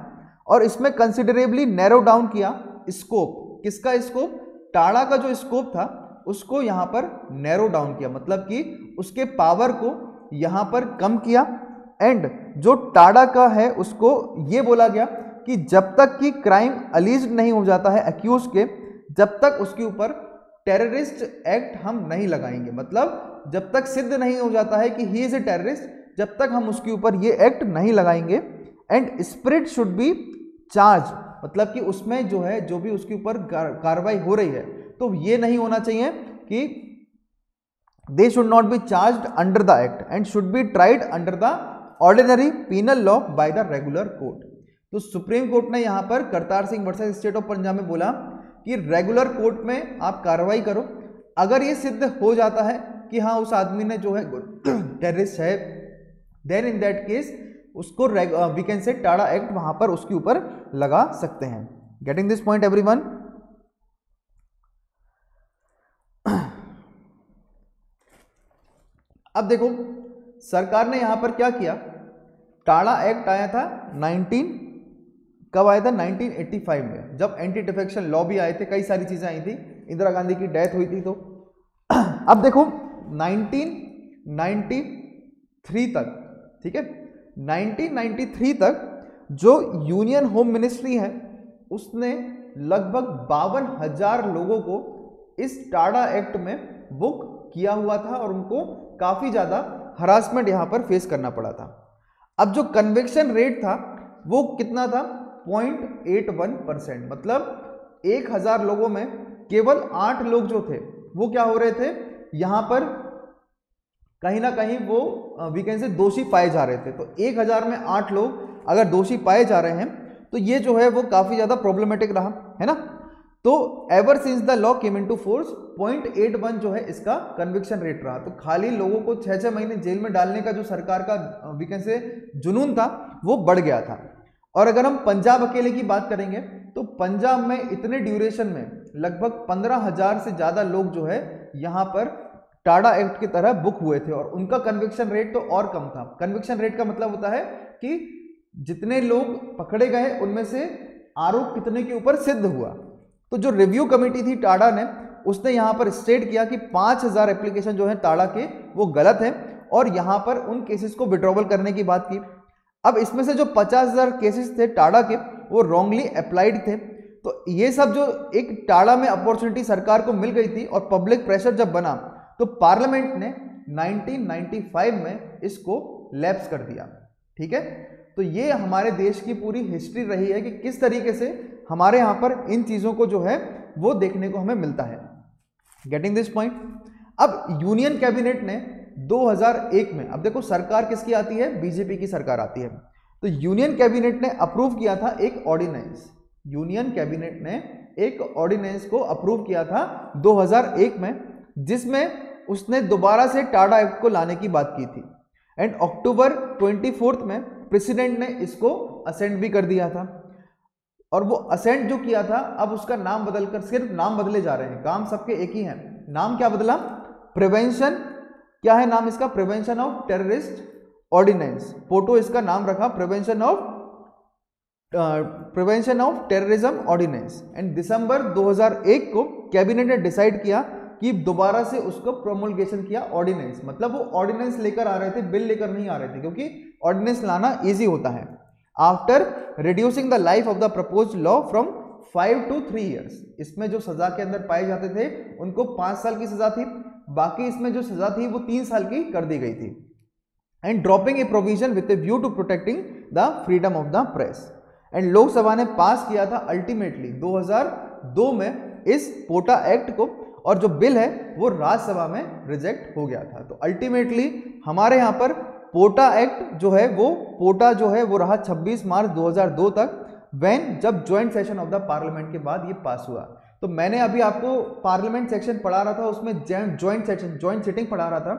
और इसमें कंसिडरेबली नैरो डाउन किया स्कोप। किसका स्कोप, टाडा का जो स्कोप था उसको यहां पर नैरो डाउन किया, मतलब कि उसके पावर को यहां पर कम किया। एंड जो टाडा का है उसको ये बोला गया कि जब तक कि क्राइम अलीज्ड नहीं हो जाता है एक्यूज के, जब तक उसके ऊपर टेररिस्ट एक्ट हम नहीं लगाएंगे। मतलब जब तक सिद्ध नहीं हो जाता है कि ही इज ए टेररिस्ट, जब तक हम उसके ऊपर ये एक्ट नहीं लगाएंगे। And spirit should be charge, मतलब कि उसमें जो है जो भी उसके ऊपर कार्रवाई हो रही है तो ये नहीं होना चाहिए कि they should not be charged under the act and should be tried under the ordinary penal law by the regular court. तो सुप्रीम कोर्ट ने यहां पर Kartar Singh versus state of Punjab में बोला कि रेगुलर कोर्ट में आप कार्रवाई करो, अगर ये सिद्ध हो जाता है कि हाँ उस आदमी ने जो है टेररिस्ट है, देन इन दैट केस उसको we can say TADA act वहां पर उसके ऊपर लगा सकते हैं। Getting this point everyone. अब देखो सरकार ने यहां पर क्या किया, टाडा एक्ट आया था कब आया था, 1985 में, जब एंटी डिफेक्शन लॉ भी आए थे, कई सारी चीजें आई थी, इंदिरा गांधी की डेथ हुई थी। तो अब देखो 1993 तक, ठीक है, 1993 तक जो यूनियन होम मिनिस्ट्री है उसने लगभग 52,000 लोगों को इस टाडा एक्ट में बुक किया हुआ था और उनको काफी ज्यादा हरासमेंट यहां पर फेस करना पड़ा था। अब जो कन्विक्शन रेट था वो कितना था, 0.81%, मतलब 1000 लोगों में केवल 8 लोग जो थे वो क्या हो रहे थे, यहां पर कहीं ना कहीं वो वी कैन से दोषी पाए जा रहे थे। तो 1000 में 8 लोग अगर दोषी पाए जा रहे हैं तो ये जो है वो काफी ज्यादा प्रॉब्लमेटिक रहा, है ना। तो ever since the law came into force 0.81 जो है इसका कन्विक्शन रेट रहा। तो खाली लोगों को 6-6 महीने जेल में डालने का जो सरकार का वी कैन से जुनून था वो बढ़ गया था। और अगर हम पंजाब अकेले की बात करेंगे तो पंजाब में इतने ड्यूरेशन में लगभग 15,000 से ज्यादा लोग जो है यहां पर टाडा एक्ट की तरह बुक हुए थे और उनका कन्विक्शन रेट तो और कम था। कन्विक्शन रेट का मतलब होता है कि जितने लोग पकड़े गए उनमें से आरोप कितने के ऊपर सिद्ध हुआ। तो जो रिव्यू कमेटी थी टाडा ने, उसने यहां पर स्टेट किया कि 5,000 एप्लीकेशन जो है टाडा के वो गलत है और यहां पर उन केसेस को विड्रॉवल करने की बात की। अब इसमें से जो 50,000 केसेस थे टाडा के वो रॉन्गली अप्लाइड थे। तो ये सब जो एक टाडा में अपॉर्चुनिटी सरकार को मिल गई थी और पब्लिक प्रेशर जब बना तो पार्लियामेंट ने 1995 में इसको लैप्स कर दिया, ठीक है। तो ये हमारे देश की पूरी हिस्ट्री रही है कि किस तरीके से हमारे यहाँ पर इन चीज़ों को जो है वो देखने को हमें मिलता है। Getting this point. अब यूनियन कैबिनेट ने 2001 में, अब देखो सरकार किसकी आती है, बीजेपी की सरकार आती है, तो यूनियन कैबिनेट ने अप्रूव किया था एक ऑर्डिनेंस। यूनियन कैबिनेट ने एक ऑर्डिनेंस को अप्रूव किया था 2001 में, जिसमें उसने दोबारा से टाडा एक्ट को लाने की बात की थी। एंड अक्टूबर 24 में प्रेसिडेंट ने इसको असेंट भी कर दिया था। और वो असेंट जो किया था अब उसका नाम बदलकर, सिर्फ नाम बदले जा रहे हैं, काम सबके एक ही है। नाम क्या बदला, प्रिवेंशन, क्या है नाम इसका, prevention of terrorist ordinance. POTO इसका नाम रखा prevention of terrorism ordinance. And दिसंबर 2001 को कैबिनेट ने डिसाइड किया कि दोबारा से उसको प्रोमulgation किया ऑर्डिनेंस, मतलब वो ऑर्डिनेंस लेकर आ रहे थे, बिल लेकर नहीं आ रहे थे, क्योंकि ऑर्डिनेंस लाना इजी होता है। After reducing the life of the proposed law from 5 to 3 years, इसमें जो सजा के अंदर पाए जाते थे उनको 5 साल की सजा थी, बाकी इसमें जो सजा थी वो 3 साल की कर दी गई थी। And dropping a provision with a view to protecting the freedom of the press. And Lok Sabha ने पास किया था अल्टीमेटली 2002 में इस पोटा एक्ट को, और जो बिल है वो राज्यसभा में रिजेक्ट हो गया था। तो अल्टीमेटली हमारे यहाँ पर पोटा एक्ट जो है वो पोटा जो है वो रहा 26 मार्च 2002 तक, जब joint session of the parliament के बाद ये पास हुआ। तो मैंने अभी आपको पार्लियामेंट सेक्शन पढ़ा रहा था, उसमें ज्वाइंट सिटिंग पढ़ा रहा था।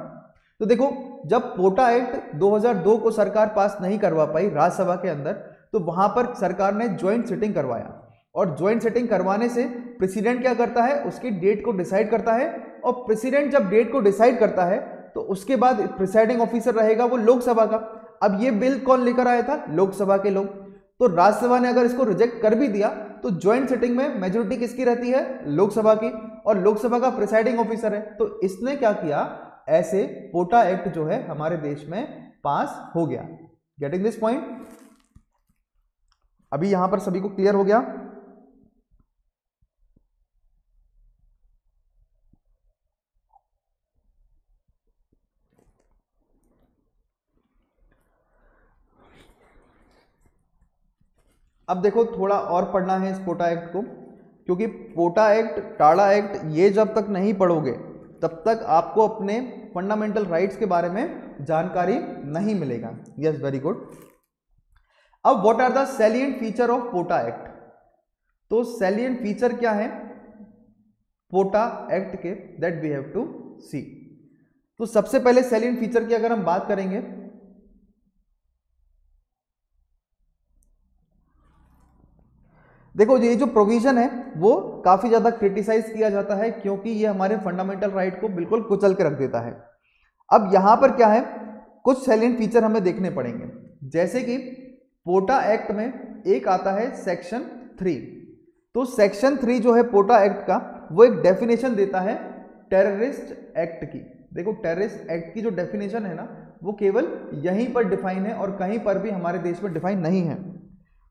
तो देखो, जब पोटा एक्ट 2002 को सरकार पास नहीं करवा पाई राज्यसभा के अंदर, तो वहां पर सरकार ने ज्वाइंट सिटिंग करवाया, और ज्वाइंट सिटिंग करवाने से प्रेसिडेंट क्या करता है, उसकी डेट को डिसाइड करता है, और प्रेसिडेंट जब डेट को डिसाइड करता है तो उसके बाद प्रिसाइडिंग ऑफिसर रहेगा वो लोकसभा का। अब ये बिल कौन लेकर आया था, लोकसभा के लोग। तो राज्यसभा ने अगर इसको रिजेक्ट कर भी दिया तो ज्वाइंट सिटिंग में मेजोरिटी किसकी रहती है, लोकसभा की, और लोकसभा का प्रिसाइडिंग ऑफिसर है। तो इसने क्या किया, ऐसे पोटा एक्ट जो है हमारे देश में पास हो गया। Getting this point? अभी यहां पर सभी को क्लियर हो गया? अब देखो, थोड़ा और पढ़ना है इस पोटा एक्ट को, क्योंकि पोटा एक्ट, टाडा एक्ट, ये जब तक नहीं पढ़ोगे तब तक आपको अपने फंडामेंटल राइट्स के बारे में जानकारी नहीं मिलेगा। Yes, very good. अब what are the salient feature of POTA act? तो सैलिएंट फीचर क्या है पोटा एक्ट के, that we have to see. तो सबसे पहले सैलिएंट फीचर की अगर हम बात करेंगे, देखो ये जो प्रोविजन है वो काफी ज्यादा क्रिटिसाइज किया जाता है, क्योंकि ये हमारे फंडामेंटल राइट को बिल्कुल कुचल के रख देता है। अब यहां पर क्या है, कुछ सैलिएंट फीचर हमें देखने पड़ेंगे, जैसे कि पोटा एक्ट में एक आता है सेक्शन 3। तो सेक्शन 3 जो है पोटा एक्ट का, वो एक डेफिनेशन देता है टेररिस्ट एक्ट की। देखो, टेररिस्ट एक्ट की जो डेफिनेशन है ना, वो केवल यहीं पर डिफाइन है और कहीं पर भी हमारे देश में डिफाइन नहीं है।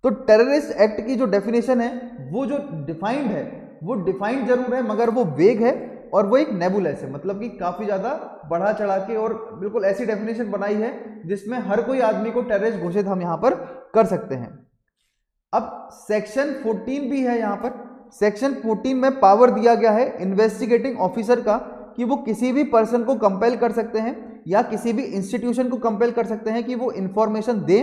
तो टेररिस्ट एक्ट की जो डेफिनेशन है, वो जो डिफाइंड है, वो डिफाइंड जरूर है मगर वो वेग है, और वो एक नेबुलस है, मतलब कि काफी ज्यादा बढ़ा चढ़ा के और बिल्कुल ऐसी डेफिनेशन बनाई है जिसमें हर कोई आदमी को टेररिस्ट घोषित हम यहां पर कर सकते हैं। अब सेक्शन 14 भी है यहां पर। सेक्शन 14 में पावर दिया गया है इन्वेस्टिगेटिंग ऑफिसर का, कि वो किसी भी पर्सन को कंपेल कर सकते हैं या किसी भी इंस्टीट्यूशन को कंपेल कर सकते हैं कि वो इंफॉर्मेशन दे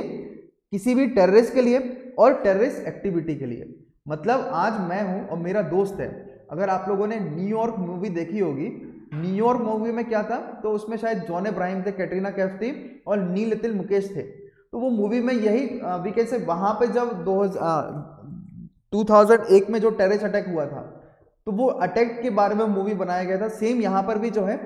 किसी भी टेररिस्ट के लिए और टेररिस्ट एक्टिविटी के लिए। मतलब आज मैं हूं और मेरा दोस्त है, अगर आप लोगों ने न्यूयॉर्क मूवी देखी होगी, न्यूयॉर्क मूवी में क्या था, तो उसमें शायद जॉन अब्राहम थे, कैटरीना कैफ थी और नील नितिन मुकेश थे। तो वो मूवी में यही वीके से वहां पे जब 2001 में जो टेररिस्ट अटैक हुआ था, तो वो अटैक के बारे में मूवी बनाया गया था। सेम यहाँ पर भी जो है,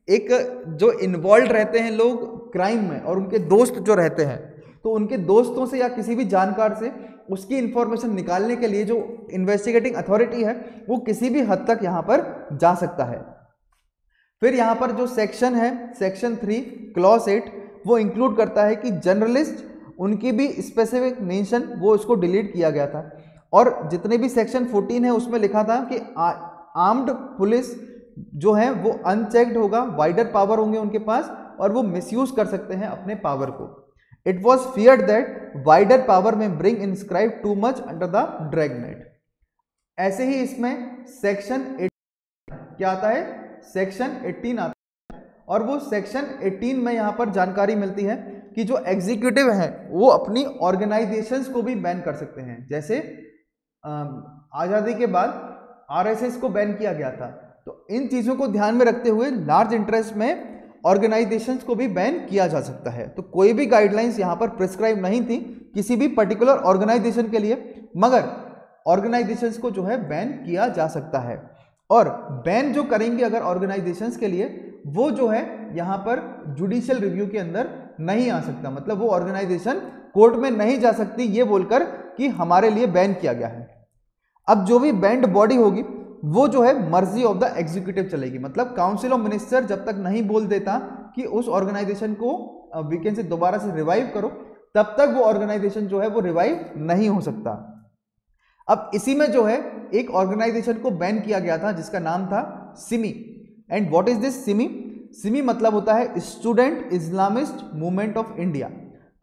एक जो इन्वॉल्व रहते हैं लोग क्राइम में और उनके दोस्त जो रहते हैं, तो उनके दोस्तों से या किसी भी जानकार से उसकी इंफॉर्मेशन निकालने के लिए जो इन्वेस्टिगेटिंग अथॉरिटी है, वो किसी भी हद तक यहाँ पर जा सकता है। फिर यहाँ पर जो सेक्शन है, सेक्शन 3 क्लॉज 8, वो इंक्लूड करता है कि जर्नलिस्ट, उनकी भी स्पेसिफिक मेंशन, वो इसको डिलीट किया गया था। और जितने भी सेक्शन 14 है उसमें लिखा था कि आर्म्ड पुलिस जो है वो अनचेक्ड होगा, वाइडर पावर होंगे उनके पास और वो मिसयूज कर सकते हैं अपने पावर को। It was feared that wider power may bring inscribe too much under the dragnet. ऐसे ही इसमें सेक्शन 18 क्या आता है, सेक्शन 18 आता है, और वो सेक्शन 18 में यहाँ पर जानकारी मिलती है कि जो एग्जीक्यूटिव है वो अपनी ऑर्गेनाइजेशंस को भी बैन कर सकते हैं। जैसे आज़ादी के बाद आरएसएस को बैन किया गया था, तो इन चीज़ों को ध्यान में रखते हुए लार्ज इंटरेस्ट में ऑर्गेनाइजेशंस को भी बैन किया जा सकता है। तो कोई भी गाइडलाइंस यहाँ पर प्रिस्क्राइब नहीं थी किसी भी पर्टिकुलर ऑर्गेनाइजेशन के लिए, मगर ऑर्गेनाइजेशंस को जो है बैन किया जा सकता है। और बैन जो करेंगे अगर ऑर्गेनाइजेशंस के लिए, वो जो है यहाँ पर जुडिशियल रिव्यू के अंदर नहीं आ सकता, मतलब वो ऑर्गेनाइजेशन कोर्ट में नहीं जा सकती ये बोलकर कि हमारे लिए बैन किया गया है। अब जो भी बैंड बॉडी होगी वो जो है मर्जी ऑफ द एग्जीक्यूटिव चलेगी। मतलब काउंसिल ऑफ मिनिस्टर जब तक नहीं बोल देता कि उस ऑर्गेनाइजेशन को वीकेंड से दोबारा से रिवाइव करो, तब तक वो ऑर्गेनाइजेशन जो है वो रिवाइव नहीं हो सकता। अब इसी में जो है एक ऑर्गेनाइजेशन को बैन किया गया था जिसका नाम था Simi. And what is this Simi? Simi मतलब होता है student Islamist movement of India.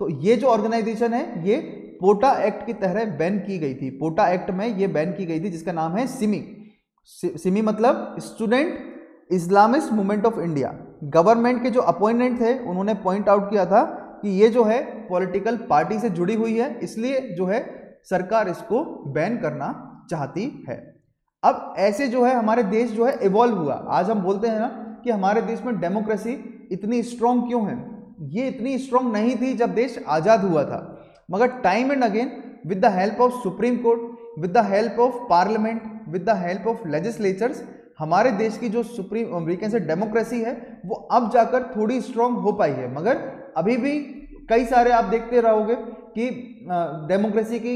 तो ये जो ऑर्गेनाइजेशन है ये पोटा एक्ट की तरह बैन की गई थी। पोटा एक्ट में ये बैन की गई थी जिसका नाम है सिमी। सिमी मतलब student Islamist movement of India. Government के जो अपॉइंटेंट थे उन्होंने पॉइंट आउट किया था कि ये जो है पॉलिटिकल पार्टी से जुड़ी हुई है, इसलिए जो है सरकार इसको बैन करना चाहती है। अब ऐसे जो है हमारे देश जो है इवॉल्व हुआ। आज हम बोलते हैं ना कि हमारे देश में डेमोक्रेसी इतनी स्ट्रांग क्यों है। ये इतनी स्ट्रांग नहीं थी जब देश आज़ाद हुआ था, मगर time and again with the help of supreme court, with the help of parliament, with the help of legislatures, हमारे देश की जो सुप्रीम अमेरिकन से डेमोक्रेसी है वो अब जाकर थोड़ी स्ट्रांग हो पाई है। मगर अभी भी कई सारे आप देखते रहोगे कि डेमोक्रेसी की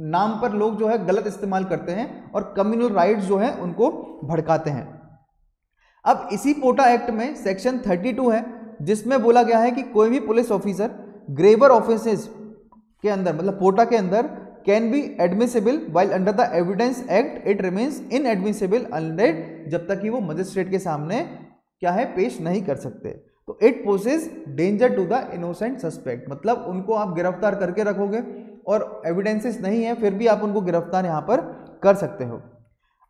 नाम पर लोग जो है गलत इस्तेमाल करते हैं और कम्युनल राइट्स जो है उनको भड़काते हैं। अब इसी पोटा एक्ट में सेक्शन 32 है जिसमें बोला गया है कि कोई भी पुलिस ऑफिसर ग्रेवर ऑफेंसेस के अंदर, मतलब पोटा के अंदर, can be admissible while under the evidence act it remains inadmissible unless, जब तक कि वो मजिस्ट्रेट के सामने क्या है पेश नहीं कर सकते। तो it poses danger to the innocent suspect, मतलब उनको आप गिरफ्तार करके रखोगे और एविडेंसेस नहीं है फिर भी आप उनको गिरफ्तार यहाँ पर कर सकते हो।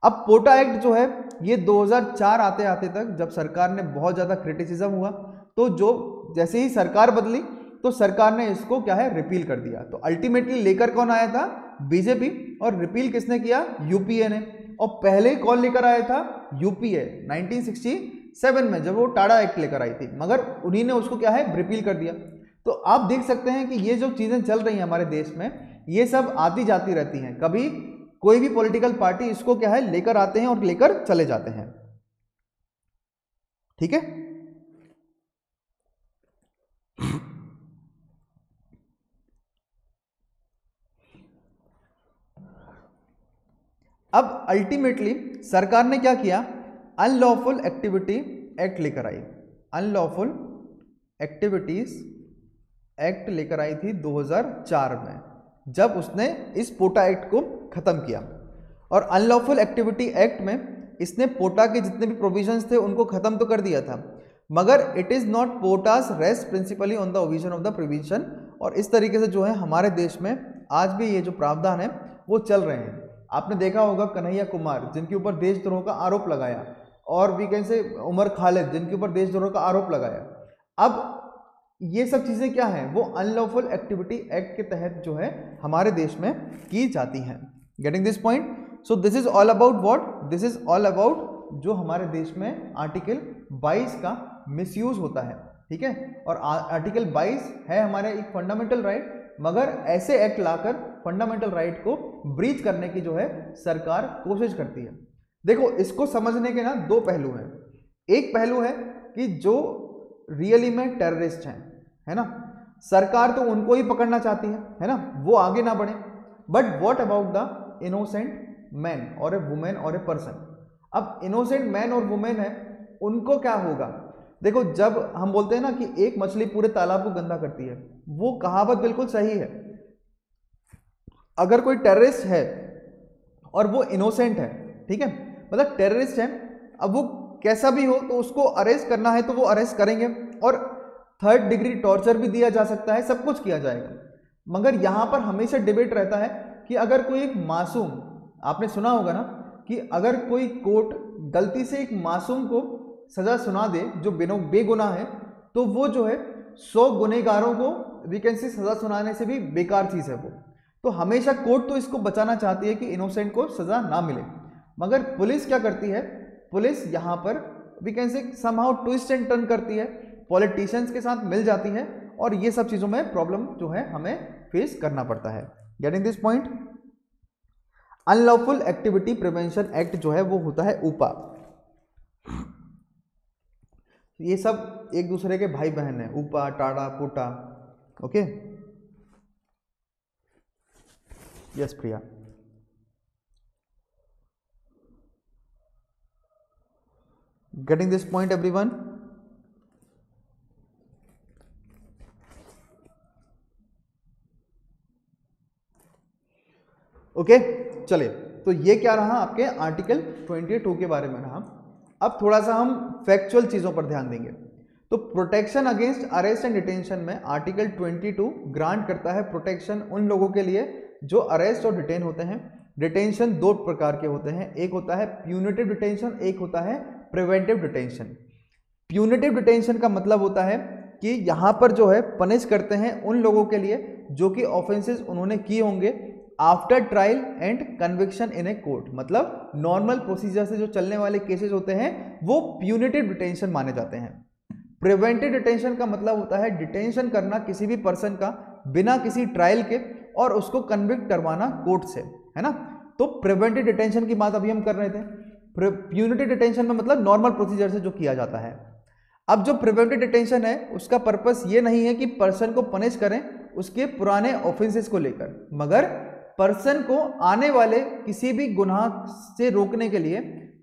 अब पोटा एक्ट जो है ये 2004 आते आते तक जब सरकार ने बहुत ज़्यादा क्रिटिसिज्म हुआ तो जो जैसे ही सरकार बदली तो सरकार ने इसको क्या है रिपील कर दिया। तो अल्टीमेटली लेकर कौन आया था? बीजेपी। और रिपील किसने किया? यूपीए ने। और पहले कौन लेकर आया था? यूपीए 1967 में जब वो टाडा एक्ट लेकर आई थी, मगर उन्हीं ने उसको क्या है रिपील कर दिया। तो आप देख सकते हैं कि ये जो चीज़ें चल रही हैं हमारे देश में ये सब आती जाती रहती हैं। कभी कोई भी पॉलिटिकल पार्टी इसको क्या है लेकर आते हैं और लेकर चले जाते हैं। ठीक है। अब अल्टीमेटली सरकार ने क्या किया? अनलॉफुल एक्टिविटी एक्ट लेकर आई। अनलॉफुल एक्टिविटीज एक्ट लेकर आई थी 2004 में, जब उसने इस पोटा एक्ट को खत्म किया। और अनलॉफुल एक्टिविटी एक्ट में इसने पोटा के जितने भी प्रोविजंस थे उनको खत्म तो कर दिया था, मगर it is not POTA's rest principally on the provision of the prevention. और इस तरीके से जो है हमारे देश में आज भी ये जो प्रावधान है वो चल रहे हैं। आपने देखा होगा कन्हैया कुमार जिनके ऊपर देशद्रोह का आरोप लगाया, और भी कैसे उमर खालिद जिनके ऊपर देशद्रोह का आरोप लगाया। अब ये सब चीज़ें क्या हैं? वो अनलॉफुल एक्टिविटी एक्ट के तहत जो है हमारे देश में की जाती हैं। Getting this point? So this is all about what? This is all about जो हमारे देश में आर्टिकल 22 का मिसयूज होता है। ठीक है। और आर्टिकल 22 है हमारे एक फंडामेंटल राइट, मगर ऐसे एक्ट लाकर फंडामेंटल राइट को ब्रीच करने की जो है सरकार कोशिश करती है। देखो इसको समझने के ना दो पहलू हैं। एक पहलू है कि जो रियली में टेररिस्ट हैं, है ना, सरकार तो उनको ही पकड़ना चाहती है ना, वो आगे ना बढ़े। But what about the innocent man और ए वुमेन और ए पर्सन? अब इनोसेंट मैन और वुमेन है, उनको क्या होगा? देखो जब हम बोलते हैं ना कि एक मछली पूरे तालाब को गंदा करती है, वो कहावत बिल्कुल सही है। अगर कोई टेररिस्ट है और वो इनोसेंट है, ठीक है, मतलब टेररिस्ट है, अब वो कैसा भी हो तो उसको अरेस्ट करना है तो वो अरेस्ट करेंगे, और 3rd डिग्री टॉर्चर भी दिया जा सकता है, सब कुछ किया जाएगा। मगर यहाँ पर हमेशा डिबेट रहता है कि अगर कोई एक मासूम, आपने सुना होगा ना कि अगर कोई कोर्ट गलती से एक मासूम को सजा सुना दे जो बेगुनाह है, तो वो जो है 100 गुनहगारों को वैकेंसी सजा सुनाने से भी बेकार चीज़ है वो। तो हमेशा कोर्ट तो इसको बचाना चाहती है कि इनोसेंट को सजा ना मिले, मगर पुलिस क्या करती है? पुलिस यहाँ पर vacancy somehow twist and turn करती है, पॉलिटिशियंस के साथ मिल जाती है, और ये सब चीज़ों में प्रॉब्लम जो है हमें फेस करना पड़ता है। Getting this point? Unlawful activity prevention act जो है वो होता है ऊपा। ये सब एक दूसरे के भाई बहन है, UAPA, TADA, POTA. Okay, yes Priya. Getting this point everyone? Okay, चलिए, तो ये क्या रहा आपके आर्टिकल 22 के बारे में रहा। अब थोड़ा सा हम फैक्चुअल चीजों पर ध्यान देंगे। तो protection against arrest and detention में आर्टिकल 22 ग्रांट करता है प्रोटेक्शन उन लोगों के लिए जो अरेस्ट और डिटेन होते हैं। डिटेंशन दो प्रकार के होते हैं, एक होता है प्यूनिटिव डिटेंशन, एक होता है प्रिवेंटिव डिटेंशन। प्यूनिटिव डिटेंशन का मतलब होता है कि यहाँ पर जो है पनिश करते हैं उन लोगों के लिए जो कि ऑफेंसेस उन्होंने किए होंगे after trial and conviction in a court. मतलब नॉर्मल प्रोसीजर से जो चलने वाले केसेस होते हैं वो प्यूनिटिव डिटेंशन माने जाते हैं। प्रिवेंटिव डिटेंशन का मतलब होता है डिटेंशन करना किसी भी पर्सन का बिना किसी ट्रायल के और उसको कन्विक्ट करवाना कोर्ट से, है ना। तो प्रिवेंटिव डिटेंशन की बात अभी हम कर रहे थे। प्यूनिटिव डिटेंशन में मतलब नॉर्मल प्रोसीजर से जो किया जाता है। अब जो प्रिवेंटिव डिटेंशन है उसका पर्पस ये नहीं है कि पर्सन को पनिश करें उसके पुराने ऑफेंसेस को लेकर, मगर पर्सन को आने वाले किसी भी गुनाह से रोकने के लिए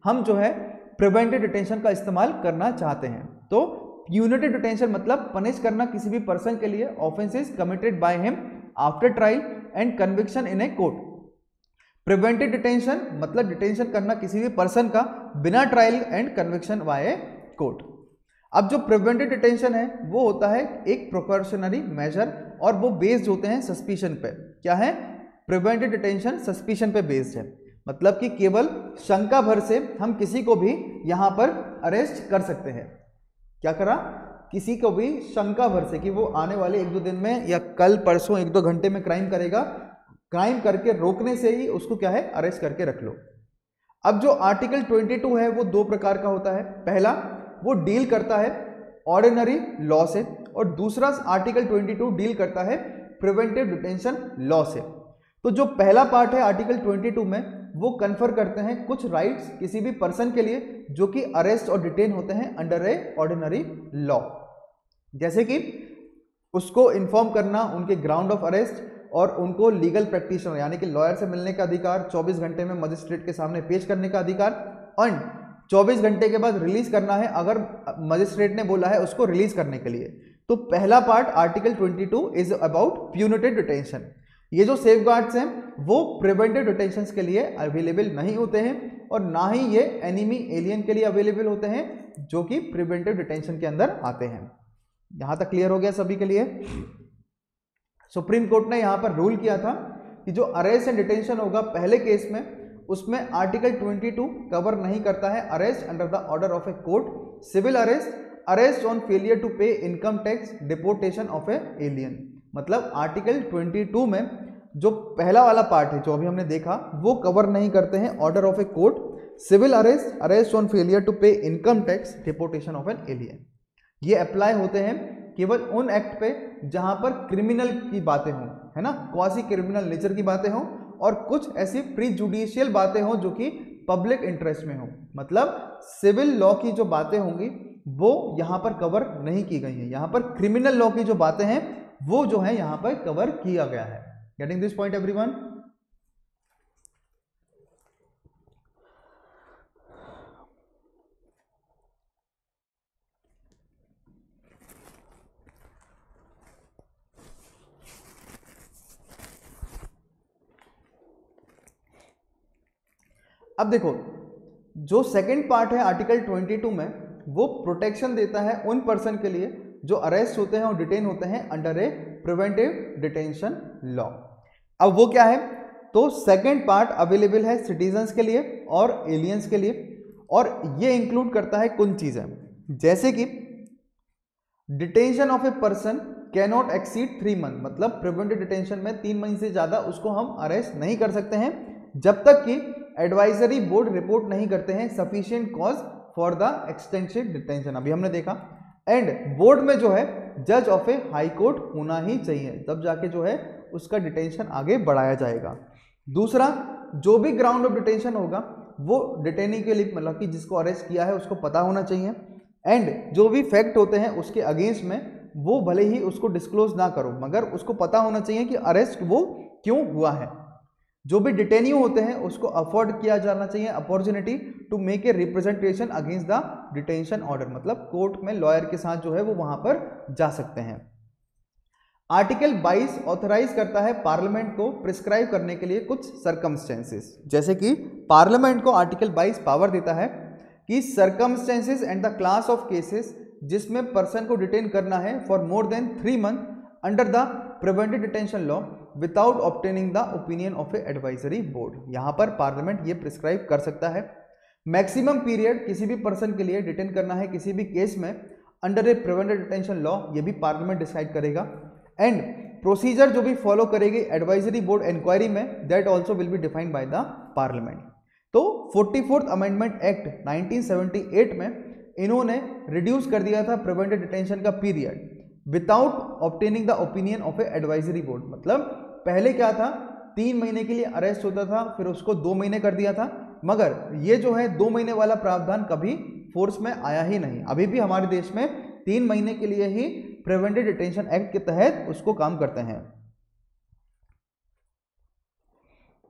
हम जो है प्रिवेंटिव डिटेंशन का इस्तेमाल करना चाहते हैं। तो प्यूनिटिव डिटेंशन मतलब पनिश करना किसी भी पर्सन के लिए offences committed by him after trial and conviction in a court. Preventive detention मतलब डिटेंशन करना किसी भी पर्सन का बिना trial and conviction by a court. अब जो प्रिवेंटिव डिटेंशन है वो होता है एक प्रिकॉशनरी मेजर और वो बेस्ड होते हैं सस्पिशन पे। क्या है? प्रिवेंटिव डिटेंशन सस्पिशन पे बेस्ड है, मतलब कि केवल शंका भर से हम किसी को भी यहां पर अरेस्ट कर सकते हैं। क्या करा? किसी को भी शंका भर से कि वो आने वाले 1-2 दिन में या कल परसों 1-2 घंटे में क्राइम करेगा, क्राइम करके रोकने से ही उसको क्या है अरेस्ट करके रख लो। अब जो आर्टिकल 22 है वो दो प्रकार का होता है। पहला वो डील करता है ऑर्डिनरी लॉ से और दूसरा आर्टिकल 22 डील करता है प्रिवेंटिव डिटेंशन लॉ से। तो जो पहला पार्ट है आर्टिकल 22 में वो कन्फर करते हैं कुछ राइट्स किसी भी पर्सन के लिए जो कि अरेस्ट और डिटेन होते हैं अंडर ए ऑर्डिनरी लॉ, जैसे कि उसको इन्फॉर्म करना उनके ग्राउंड ऑफ अरेस्ट और उनको लीगल प्रैक्टिशनर यानी कि लॉयर से मिलने का अधिकार, 24 घंटे में मजिस्ट्रेट के सामने पेश करने का अधिकार और 24 घंटे के बाद रिलीज करना है अगर मजिस्ट्रेट ने बोला है उसको रिलीज करने के लिए। तो पहला part article 22 is about punitive detention. ये जो सेफगार्ड्स हैं वो प्रिवेंटिव डिटेंशन के लिए अवेलेबल नहीं होते हैं और ना ही ये एनिमी एलियन के लिए अवेलेबल होते हैं जो कि प्रिवेंटिव डिटेंशन के अंदर आते हैं। यहां तक क्लियर हो गया सभी के लिए? सुप्रीम कोर्ट ने यहां पर रूल किया था कि जो अरेस्ट एंड डिटेंशन होगा पहले केस में उसमें आर्टिकल 22 कवर नहीं करता है arrest under the order of a court, civil arrest, arrest on failure to pay income tax, deportation of a alien. मतलब आर्टिकल 22 में जो पहला वाला पार्ट है जो अभी हमने देखा वो कवर नहीं करते हैं order of a court, civil arrest, arrest on failure to pay income tax, deportation of an alien. ये अप्लाई होते हैं केवल उन एक्ट पे जहां पर क्रिमिनल की बातें हों, है ना, क्वासी क्रिमिनल नेचर की बातें हों और कुछ ऐसी प्री जुडिशियल बातें हों जो कि पब्लिक इंटरेस्ट में हो। मतलब सिविल लॉ की जो बातें होंगी वो यहां पर कवर नहीं की गई है, यहां पर क्रिमिनल लॉ की जो बातें हैं वो जो है यहां पर कवर किया गया है। Getting this point everyone? अब देखो जो सेकंड पार्ट है आर्टिकल 22 में वो प्रोटेक्शन देता है उन पर्सन के लिए जो अरेस्ट होते हैं और डिटेन होते हैं अंडर ए प्रिवेंटिव डिटेंशन लॉ। अब वो क्या है? तो सेकंड पार्ट अवेलेबल है सिटीजन्स के लिए और एलियंस के लिए और ये इंक्लूड करता है कुछ चीजें जैसे कि detention of a person can not exceed 3 month. मतलब प्रिवेंटिव डिटेंशन में 3 महीने से ज्यादा उसको हम अरेस्ट नहीं कर सकते हैं जब तक कि एडवाइजरी बोर्ड रिपोर्ट नहीं करते हैं sufficient cause for the extensive detention. अभी हमने देखा एंड बोर्ड में जो है जज ऑफ ए हाई कोर्ट होना ही चाहिए, तब जाके जो है उसका डिटेंशन आगे बढ़ाया जाएगा। दूसरा, जो भी ग्राउंड ऑफ डिटेंशन होगा वो डिटेनी के लिए मतलब कि जिसको अरेस्ट किया है उसको पता होना चाहिए एंड जो भी फैक्ट होते हैं उसके अगेंस्ट में वो भले ही उसको डिस्क्लोज ना करो मगर उसको पता होना चाहिए कि अरेस्ट वो क्यों हुआ है। जो भी डिटेन्यू होते हैं उसको अफोर्ड किया जाना चाहिए opportunity to to make a representation against the detention order, मतलब कोर्ट में लॉयर के साथ जो है वो वहां पर जा सकते हैं। आर्टिकल 22 ऑथराइज करता है पार्लियामेंट को प्रिस्क्राइब करने के लिए कुछ सर्कमस्टेंसेस, जैसे कि पार्लियामेंट को आर्टिकल 22 पावर देता है कि circumstances and the class of cases जिसमें पर्सन को डिटेन करना है for more than 3 month under the preventive detention law without obtaining the opinion of A advisory board, यहां पर पार्लियामेंट ये प्रिस्क्राइब कर सकता है। मैक्सिमम पीरियड किसी भी पर्सन के लिए डिटेन करना है किसी भी केस में अंडर ए प्रिवेंटिव डिटेंशन लॉ, ये भी पार्लियामेंट डिसाइड करेगा। एंड प्रोसीजर जो भी फॉलो करेगी एडवाइजरी बोर्ड इंक्वायरी में, that also will be defined by the parliament. तो 44th अमेंडमेंट एक्ट 1978 में इन्होंने रिड्यूस कर दिया था प्रिवेंटिव डिटेंशन का period without obtaining the opinion of A advisory board, मतलब पहले क्या था 3 महीने के लिए अरेस्ट होता था, फिर उसको 2 महीने कर दिया था, मगर ये जो है 2 महीने वाला प्रावधान कभी फोर्स में आया ही नहीं। अभी भी हमारे देश में 3 महीने के लिए ही प्रिवेंटिव डिटेंशन एक्ट के तहत उसको काम करते हैं।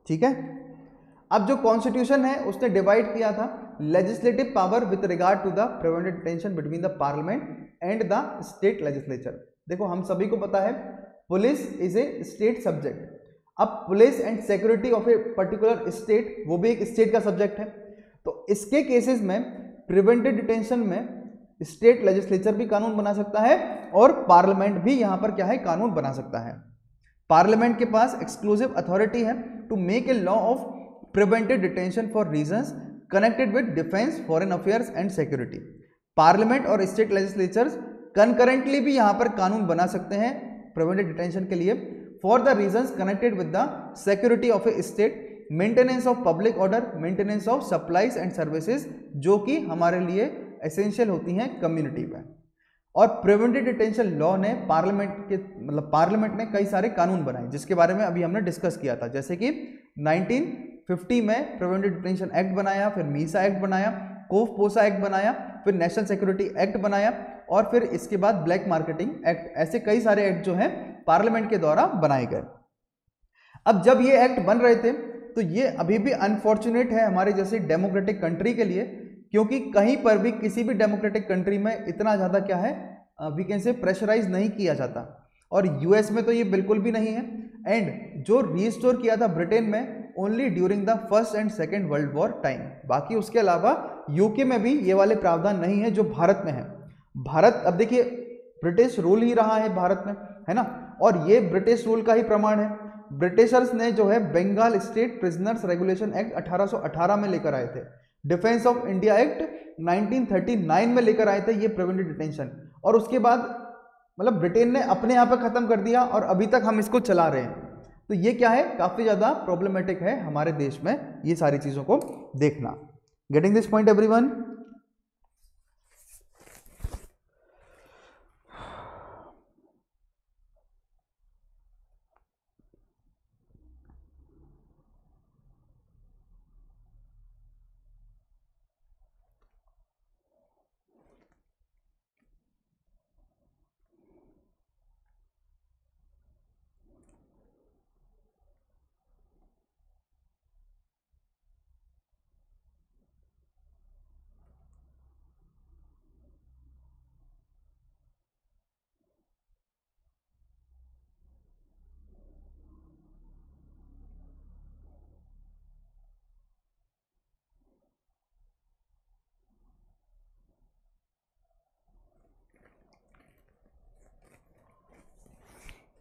ठीक है, अब जो कॉन्स्टिट्यूशन है उसने डिवाइड किया था legislative power with regard to the preventive detention between the parliament and the state legislature. देखो हम सभी को पता है police is a state subject, अब police and security of a particular state वो भी एक स्टेट का सब्जेक्ट है, तो इसके केसेस में प्रिवेंटिव डिटेंशन में स्टेट लेजिस्लेचर भी कानून बना सकता है और पार्लियामेंट भी यहां पर क्या है कानून बना सकता है। पार्लियामेंट के पास एक्सक्लूसिव अथॉरिटी है to make a law of preventive detention for reasons connected with defence, foreign affairs and security. Parliament और स्टेट लेजिस्लेचर्स कंकरेंटली भी यहां पर कानून बना सकते हैं प्रिवेंटिव डिटेंशन के लिए for the reasons connected with the security of a state, maintenance of public order, maintenance of supplies and services, जो कि हमारे लिए एसेंशियल होती हैं कम्युनिटी में। और प्रिवेंटिव डिटेंशन लॉ ने पार्लियामेंट ने कई सारे कानून बनाए जिसके बारे में अभी हमने डिस्कस किया था, जैसे कि 1950 में प्रिवेंटिव डिटेंशन एक्ट बनाया, फिर मीसा एक्ट बनाया, कोफ पोसा एक्ट बनाया, फिर नेशनल सिक्योरिटी एक्ट बनाया और फिर इसके बाद ब्लैक मार्केटिंग एक्ट। ऐसे कई सारे एक्ट जो हैं पार्लियामेंट के द्वारा बनाए गए। अब जब ये एक्ट बन रहे थे तो ये अभी भी अनफॉर्चुनेट है हमारे जैसे डेमोक्रेटिक कंट्री के लिए, क्योंकि कहीं पर भी किसी भी डेमोक्रेटिक कंट्री में इतना ज़्यादा क्या है वी कैन से प्रेशराइज नहीं किया जाता, और यूएस में तो ये बिल्कुल भी नहीं है। एंड जो रीस्टोर किया था ब्रिटेन में only during the first and second world war time, बाकी उसके अलावा यूके में भी ये वाले प्रावधान नहीं है जो भारत में है। भारत अब देखिए ब्रिटिश रूल ही रहा है भारत में, है ना, और ये ब्रिटिश रूल का ही प्रमाण है। ब्रिटिशर्स ने जो है Bengal state prisoners regulation act 1818 में लेकर आए थे, डिफेंस ऑफ इंडिया एक्ट 1939 में लेकर आए थे ये प्रिवेंटिव डिटेंशन, और उसके बाद मतलब ब्रिटेन ने अपने यहाँ पे खत्म कर दिया और अभी तक हम इसको चला रहे हैं। तो ये क्या है काफी ज्यादा प्रॉब्लमेटिक है हमारे देश में ये सारी चीजों को देखना। Getting this point everyone?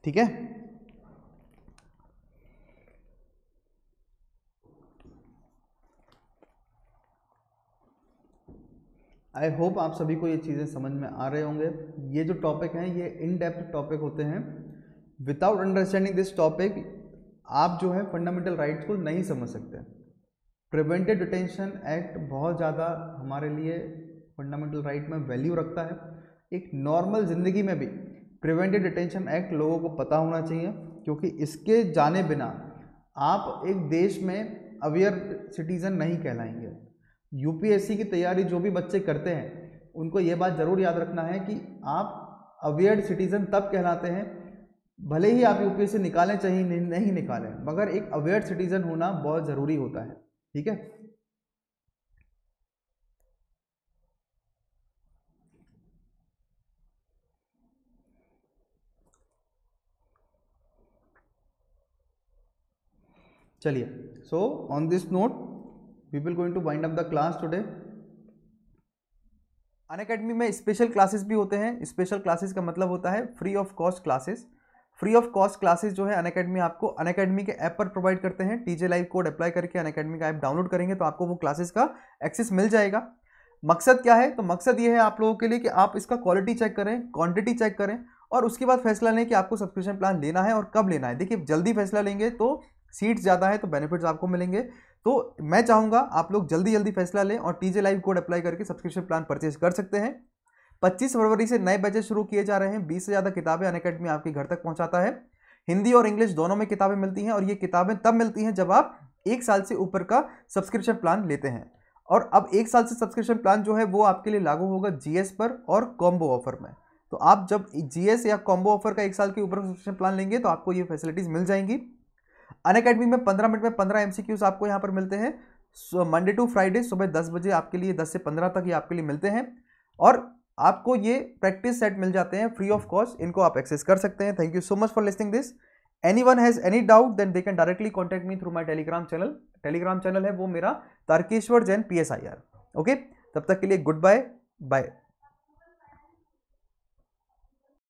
ठीक है, आई होप आप सभी को ये चीज़ें समझ में आ रहे होंगे। ये जो टॉपिक हैं ये इन डेप्थ टॉपिक होते हैं। विदाउट अंडरस्टैंडिंग दिस टॉपिक आप जो है फंडामेंटल राइट्स को नहीं समझ सकते। प्रिवेंटिव डिटेंशन एक्ट बहुत ज़्यादा हमारे लिए फंडामेंटल राइट में वैल्यू रखता है। एक नॉर्मल ज़िंदगी में भी प्रिवेंटिव डिटेंशन एक्ट लोगों को पता होना चाहिए, क्योंकि इसके जाने बिना आप एक देश में अवेयर सिटीज़न नहीं कहलाएंगे। यूपीएससी की तैयारी जो भी बच्चे करते हैं उनको ये बात ज़रूर याद रखना है कि आप अवेयर सिटीज़न तब कहलाते हैं, भले ही आप यूपीएससी निकालें चाहे नहीं निकालें, मगर एक अवेयर सिटीज़न होना बहुत ज़रूरी होता है। ठीक है, चलिए, so on this note we will going to wind up the class today. Unacademy में स्पेशल क्लासेस भी होते हैं। स्पेशल क्लासेस का मतलब होता है free of cost classes. Free of cost classes जो है अनअकैडमी आपको अनअकैडमी के ऐप पर प्रोवाइड करते हैं। टीजे लाइव कोड अप्लाई करके अनअकैडमी का ऐप डाउनलोड करेंगे तो आपको वो क्लासेस का एक्सेस मिल जाएगा। मकसद क्या है? तो मकसद ये है आप लोगों के लिए कि आप इसका क्वालिटी चेक करें, क्वांटिटी चेक करें और उसके बाद फैसला लें कि आपको सब्सक्रिप्शन प्लान लेना है और कब लेना है। देखिए, जल्दी फैसला लेंगे तो सीट्स ज़्यादा है तो बेनिफिट्स आपको मिलेंगे। तो मैं चाहूँगा आप लोग जल्दी जल्दी फैसला लें और टीजे लाइव कोड अप्लाई करके सब्सक्रिप्शन प्लान परचेज कर सकते हैं। 25 फरवरी से नए बैचेस शुरू किए जा रहे हैं। 20 से ज़्यादा किताबें अनअकैडमी आपके घर तक पहुंचाता है। हिंदी और इंग्लिश दोनों में किताबें मिलती हैं और ये किताबें तब मिलती हैं जब आप 1 साल से ऊपर का सब्सक्रिप्शन प्लान लेते हैं। और अब 1 साल से सब्सक्रिप्शन प्लान जो है वो आपके लिए लागू होगा जीएस पर और कॉम्बो ऑफर में। तो आप जब जीएस या कॉम्बो ऑफर का 1 साल के ऊपर सब्सक्रिप्शन प्लान लेंगे तो आपको ये फैसिलिटीज मिल जाएंगी। अनअकैडमी में 15 मिनट में 15 एमसीक्यूज आपको यहाँ पर मिलते हैं। मंडे टू फ्राइडे सुबह 10 बजे आपके लिए, 10 से 15 तक ये आपके लिए मिलते हैं और आपको ये प्रैक्टिस सेट मिल जाते हैं फ्री ऑफ कॉस्ट। इनको आप एक्सेस कर सकते हैं। Thank you so much for listening this. Anyone has any doubt then they can directly contact me through my Telegram channel. Telegram channel है वो मेरा तारकेश्वर जैन PSIR। ओके, तब तक के लिए गुड बाय बाय।